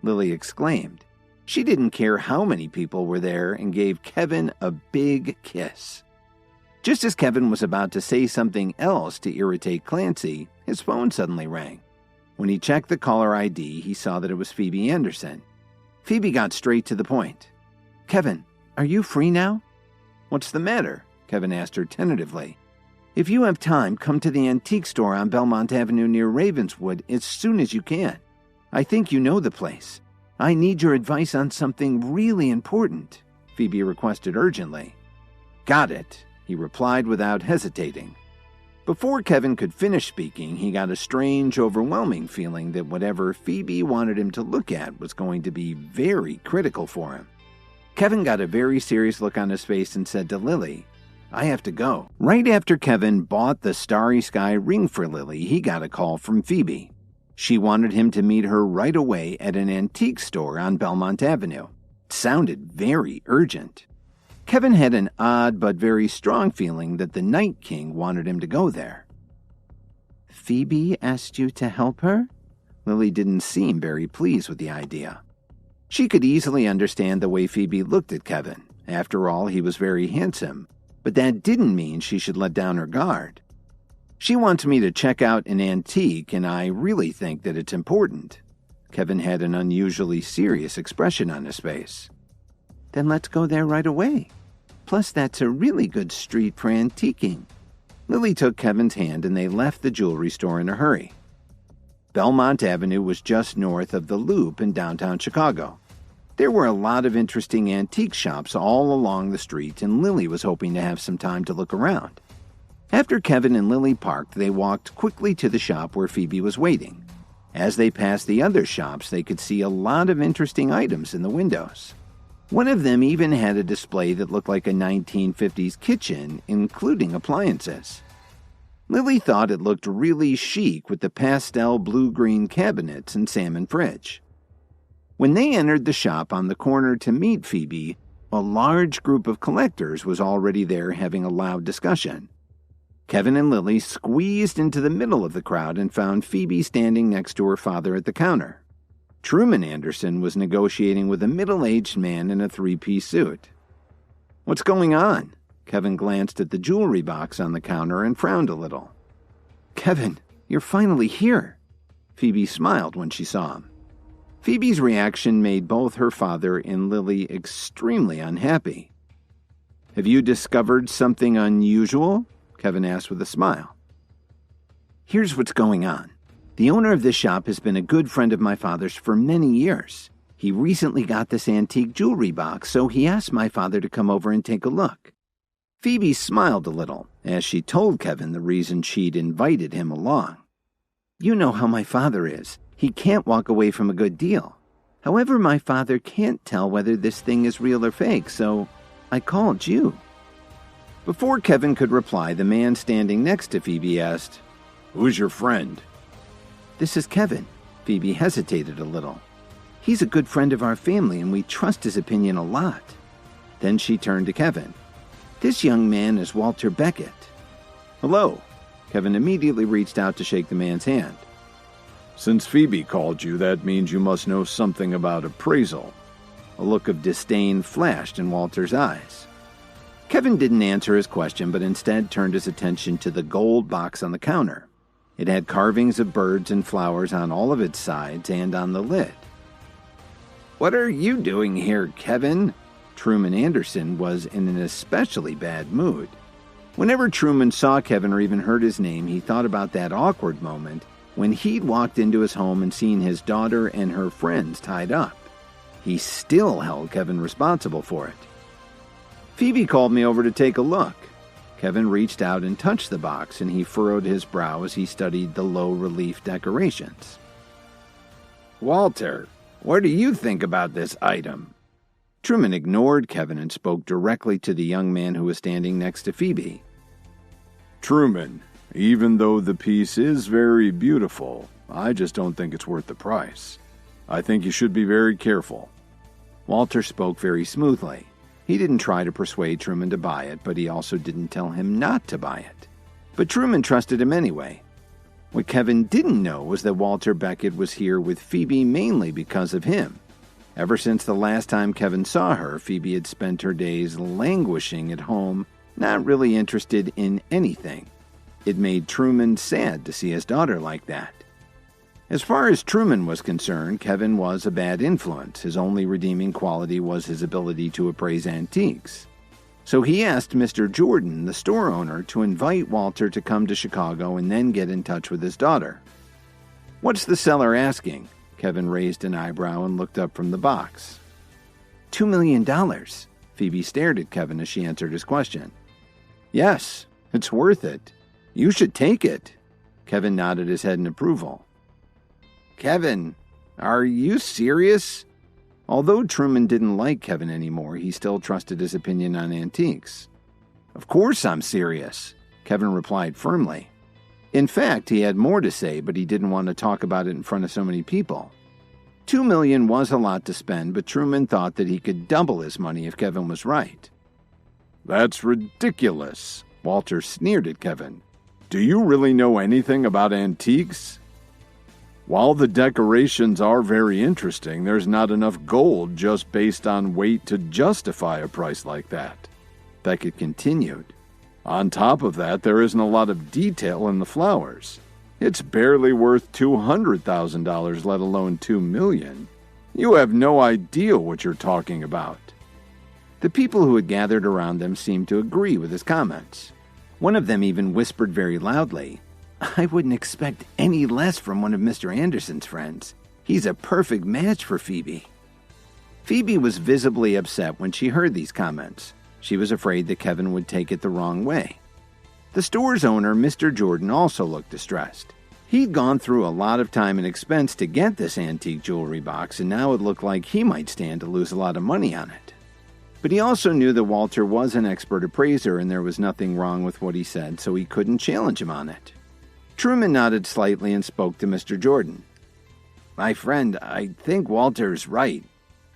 Lily exclaimed. She didn't care how many people were there and gave Kevin a big kiss. Just as Kevin was about to say something else to irritate Clancy, his phone suddenly rang. When he checked the caller ID, he saw that it was Phoebe Anderson. Phoebe got straight to the point. "Kevin, are you free now?" "What's the matter?" Kevin asked her tentatively. "If you have time, come to the antique store on Belmont Avenue near Ravenswood as soon as you can. I think you know the place. I need your advice on something really important," Phoebe requested urgently. "Got it," he replied without hesitating. Before Kevin could finish speaking, he got a strange, overwhelming feeling that whatever Phoebe wanted him to look at was going to be very critical for him. Kevin got a very serious look on his face and said to Lily, "I have to go." Right after Kevin bought the Starry Sky ring for Lily, he got a call from Phoebe. She wanted him to meet her right away at an antique store on Belmont Avenue. It sounded very urgent. Kevin had an odd but very strong feeling that the Night King wanted him to go there. "Phoebe asked you to help her?" Lily didn't seem very pleased with the idea. She could easily understand the way Phoebe looked at Kevin. After all, he was very handsome, but that didn't mean she should let down her guard. "She wants me to check out an antique, and I really think that it's important." Kevin had an unusually serious expression on his face. "Then let's go there right away. Plus, that's a really good street for antiquing." Lily took Kevin's hand and they left the jewelry store in a hurry. Belmont Avenue was just north of the Loop in downtown Chicago. There were a lot of interesting antique shops all along the street, and Lily was hoping to have some time to look around. After Kevin and Lily parked, they walked quickly to the shop where Phoebe was waiting. As they passed the other shops, they could see a lot of interesting items in the windows. One of them even had a display that looked like a 1950s kitchen, including appliances. Lily thought it looked really chic with the pastel blue-green cabinets and salmon fridge. When they entered the shop on the corner to meet Phoebe, a large group of collectors was already there having a loud discussion. Kevin and Lily squeezed into the middle of the crowd and found Phoebe standing next to her father at the counter. Truman Anderson was negotiating with a middle-aged man in a three-piece suit. "What's going on?" Kevin glanced at the jewelry box on the counter and frowned a little. "Kevin, you're finally here." Phoebe smiled when she saw him. Phoebe's reaction made both her father and Lily extremely unhappy. "Have you discovered something unusual?" Kevin asked with a smile. "Here's what's going on. The owner of this shop has been a good friend of my father's for many years. He recently got this antique jewelry box, so he asked my father to come over and take a look." Phoebe smiled a little as she told Kevin the reason she'd invited him along. "You know how my father is. He can't walk away from a good deal. However, my father can't tell whether this thing is real or fake, so I called you." Before Kevin could reply, the man standing next to Phoebe asked, "Who's your friend?" "This is Kevin." Phoebe hesitated a little. "He's a good friend of our family, and we trust his opinion a lot." Then she turned to Kevin. "This young man is Walter Beckett." "Hello." Kevin immediately reached out to shake the man's hand. Since Phoebe called you, that means you must know something about appraisal. A look of disdain flashed in Walter's eyes. Kevin didn't answer his question, but instead turned his attention to the gold box on the counter. It had carvings of birds and flowers on all of its sides and on the lid. "What are you doing here, Kevin?" Truman Anderson was in an especially bad mood. Whenever Truman saw Kevin or even heard his name, he thought about that awkward moment when he'd walked into his home and seen his daughter and her friends tied up. He still held Kevin responsible for it. "Phoebe called me over to take a look." Kevin reached out and touched the box, and he furrowed his brow as he studied the low-relief decorations. "Walter, what do you think about this item?" Truman ignored Kevin and spoke directly to the young man who was standing next to Phoebe. "Truman, even though the piece is very beautiful, I just don't think it's worth the price. I think you should be very careful." Walter spoke very smoothly. He didn't try to persuade Truman to buy it, but he also didn't tell him not to buy it. But Truman trusted him anyway. What Kevin didn't know was that Walter Beckett was here with Phoebe mainly because of him. Ever since the last time Kevin saw her, Phoebe had spent her days languishing at home, not really interested in anything. It made Truman sad to see his daughter like that. As far as Truman was concerned, Kevin was a bad influence. His only redeeming quality was his ability to appraise antiques. So he asked Mr. Jordan, the store owner, to invite Walter to come to Chicago and then get in touch with his daughter. "What's the seller asking?" Kevin raised an eyebrow and looked up from the box. $2 million. Phoebe stared at Kevin as she answered his question. "Yes, it's worth it. You should take it." Kevin nodded his head in approval. "Kevin, are you serious?" Although Truman didn't like Kevin anymore, he still trusted his opinion on antiques. "Of course I'm serious," Kevin replied firmly. In fact, he had more to say, but he didn't want to talk about it in front of so many people. $2 million was a lot to spend, but Truman thought that he could double his money if Kevin was right. "That's ridiculous," Walter sneered at Kevin. "Do you really know anything about antiques? While the decorations are very interesting, there's not enough gold just based on weight to justify a price like that," Beckett continued. "On top of that, there isn't a lot of detail in the flowers. It's barely worth $200,000, let alone $2 million. You have no idea what you're talking about." The people who had gathered around them seemed to agree with his comments. One of them even whispered very loudly, "I wouldn't expect any less from one of Mr. Anderson's friends. He's a perfect match for Phoebe." Phoebe was visibly upset when she heard these comments. She was afraid that Kevin would take it the wrong way. The store's owner, Mr. Jordan, also looked distressed. He'd gone through a lot of time and expense to get this antique jewelry box, and now it looked like he might stand to lose a lot of money on it. But he also knew that Walter was an expert appraiser and there was nothing wrong with what he said, so he couldn't challenge him on it. Truman nodded slightly and spoke to Mr. Jordan. "My friend, I think Walter's right.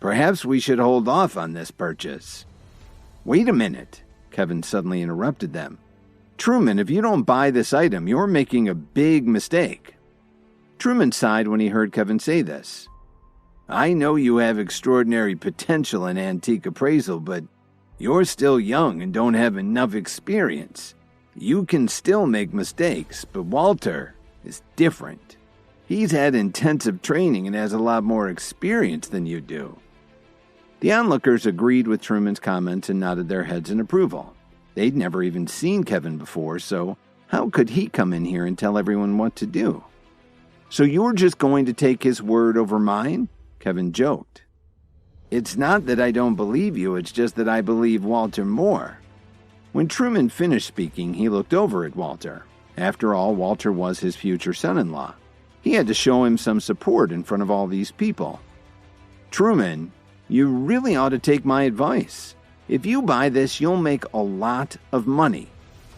Perhaps we should hold off on this purchase." "Wait a minute," Kevin suddenly interrupted them. Truman, if you don't buy this item, you're making a big mistake. Truman sighed when he heard Kevin say this. I know you have extraordinary potential in antique appraisal, but you're still young and don't have enough experience. You can still make mistakes, but Walter is different. He's had intensive training and has a lot more experience than you do. The onlookers agreed with Truman's comments and nodded their heads in approval. They'd never even seen Kevin before, so how could he come in here and tell everyone what to do? So you're just going to take his word over mine? Kevin joked. It's not that I don't believe you, it's just that I believe Walter more. When Truman finished speaking, he looked over at Walter. After all, Walter was his future son-in-law. He had to show him some support in front of all these people. Truman, you really ought to take my advice. If you buy this, you'll make a lot of money.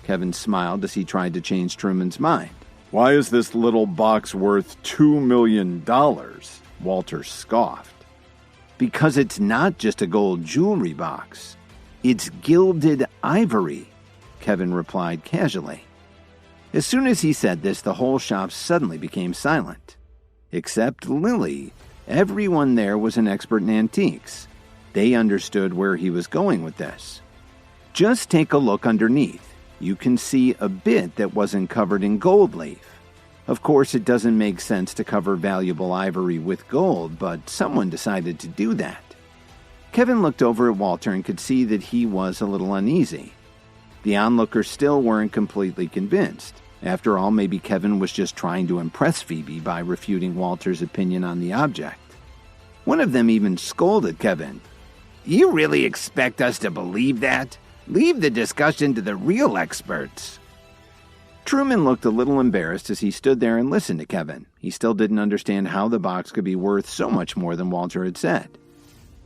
Kevin smiled as he tried to change Truman's mind. Why is this little box worth $2 million? Walter scoffed. Because it's not just a gold jewelry box. It's gilded ivory, Kevin replied casually. As soon as he said this, the whole shop suddenly became silent. Except Lily. Everyone there was an expert in antiques. They understood where he was going with this. Just take a look underneath. You can see a bit that wasn't covered in gold leaf. Of course, it doesn't make sense to cover valuable ivory with gold, but someone decided to do that. Kevin looked over at Walter and could see that he was a little uneasy. The onlookers still weren't completely convinced. After all, maybe Kevin was just trying to impress Phoebe by refuting Walter's opinion on the object. One of them even scolded Kevin. You really expect us to believe that? Leave the discussion to the real experts. Truman looked a little embarrassed as he stood there and listened to Kevin. He still didn't understand how the box could be worth so much more than Walter had said.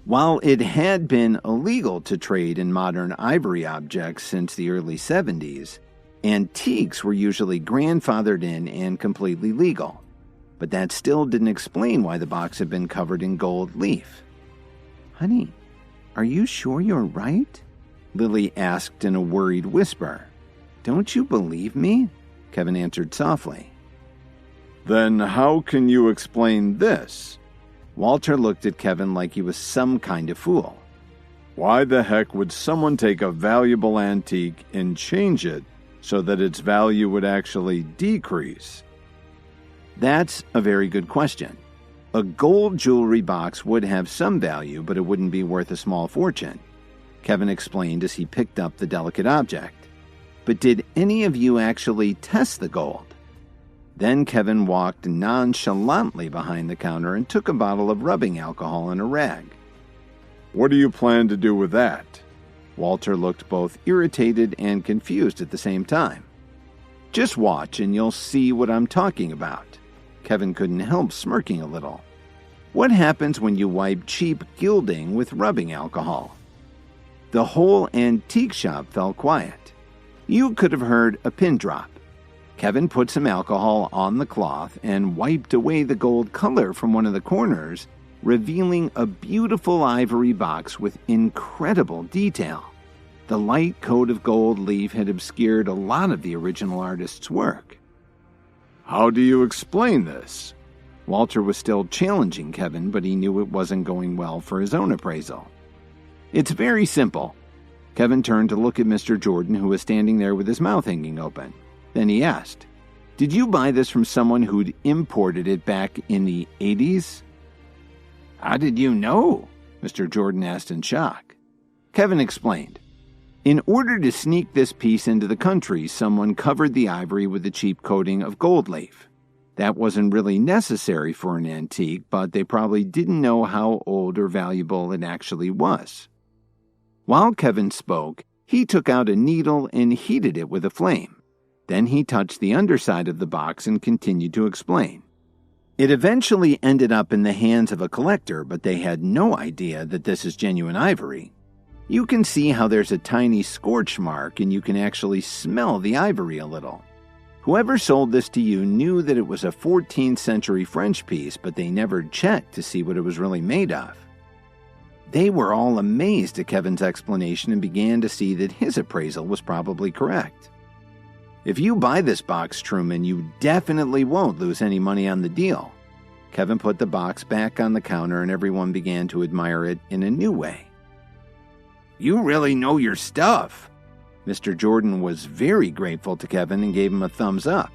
While it had been illegal to trade in modern ivory objects since the early 70s, antiques were usually grandfathered in and completely legal. But that still didn't explain why the box had been covered in gold leaf. Honey, are you sure you're right? Lily asked in a worried whisper. Don't you believe me? Kevin answered softly. Then how can you explain this? Walter looked at Kevin like he was some kind of fool. Why the heck would someone take a valuable antique and change it so that its value would actually decrease? That's a very good question. A gold jewelry box would have some value, but it wouldn't be worth a small fortune, Kevin explained as he picked up the delicate object. But did any of you actually test the gold? Then Kevin walked nonchalantly behind the counter and took a bottle of rubbing alcohol and a rag. What do you plan to do with that? Walter looked both irritated and confused at the same time. Just watch and you'll see what I'm talking about. Kevin couldn't help smirking a little. What happens when you wipe cheap gilding with rubbing alcohol? The whole antique shop fell quiet. You could have heard a pin drop. Kevin put some alcohol on the cloth and wiped away the gold color from one of the corners, revealing a beautiful ivory box with incredible detail. The light coat of gold leaf had obscured a lot of the original artist's work. How do you explain this? Walter was still challenging Kevin, but he knew it wasn't going well for his own appraisal. It's very simple. Kevin turned to look at Mr. Jordan, who was standing there with his mouth hanging open. Then he asked, Did you buy this from someone who'd imported it back in the 80s? How did you know? Mr. Jordan asked in shock. Kevin explained. In order to sneak this piece into the country, someone covered the ivory with a cheap coating of gold leaf. That wasn't really necessary for an antique, but they probably didn't know how old or valuable it actually was. While Kevin spoke, he took out a needle and heated it with a flame. Then he touched the underside of the box and continued to explain. It eventually ended up in the hands of a collector, but they had no idea that this is genuine ivory. You can see how there's a tiny scorch mark and you can actually smell the ivory a little. Whoever sold this to you knew that it was a 14th century French piece, but they never checked to see what it was really made of. They were all amazed at Kevin's explanation and began to see that his appraisal was probably correct. If you buy this box, Truman, you definitely won't lose any money on the deal. Kevin put the box back on the counter and everyone began to admire it in a new way. You really know your stuff. Mr. Jordan was very grateful to Kevin and gave him a thumbs up.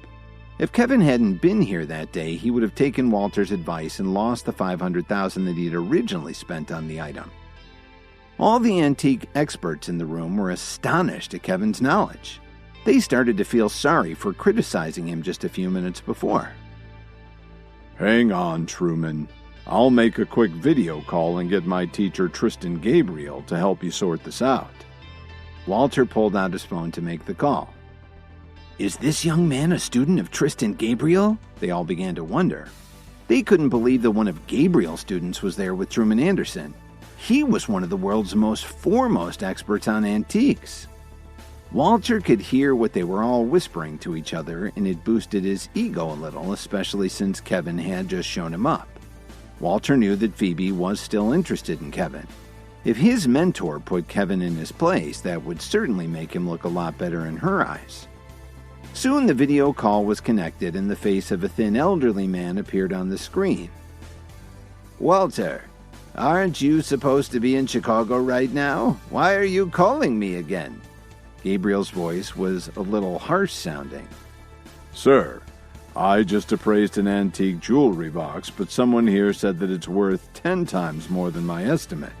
If Kevin hadn't been here that day, he would have taken Walter's advice and lost the $500,000 that he had originally spent on the item. All the antique experts in the room were astonished at Kevin's knowledge. They started to feel sorry for criticizing him just a few minutes before. Hang on, Truman. I'll make a quick video call and get my teacher Tristan Gabriel to help you sort this out. Walter pulled out his phone to make the call. Is this young man a student of Tristan Gabriel? They all began to wonder. They couldn't believe that one of Gabriel's students was there with Truman Anderson. He was one of the world's most foremost experts on antiques. Walter could hear what they were all whispering to each other, and it boosted his ego a little, especially since Kevin had just shown him up. Walter knew that Phoebe was still interested in Kevin. If his mentor put Kevin in his place, that would certainly make him look a lot better in her eyes. Soon the video call was connected and the face of a thin elderly man appeared on the screen. Walter, aren't you supposed to be in Chicago right now? Why are you calling me again? Gabriel's voice was a little harsh sounding. Sir, I just appraised an antique jewelry box, but someone here said that it's worth 10 times more than my estimate.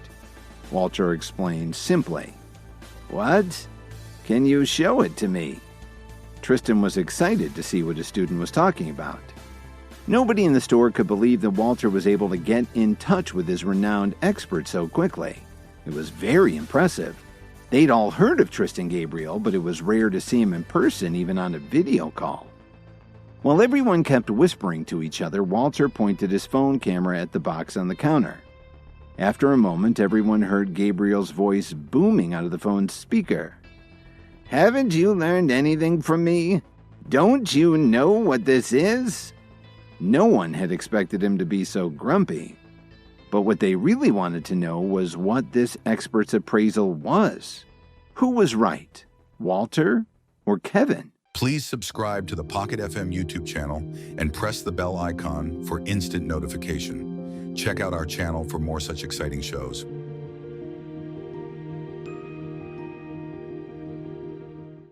Walter explained simply. What? Can you show it to me? Tristan was excited to see what his student was talking about. Nobody in the store could believe that Walter was able to get in touch with his renowned expert so quickly. It was very impressive. They'd all heard of Tristan Gabriel, but it was rare to see him in person, even on a video call. While everyone kept whispering to each other, Walter pointed his phone camera at the box on the counter. After a moment, everyone heard Gabriel's voice booming out of the phone's speaker. Haven't you learned anything from me? Don't you know what this is? No one had expected him to be so grumpy. But what they really wanted to know was what this expert's appraisal was. Who was right, Walter or Kevin? Please subscribe to the Pocket FM YouTube channel and press the bell icon for instant notification. Check out our channel for more such exciting shows.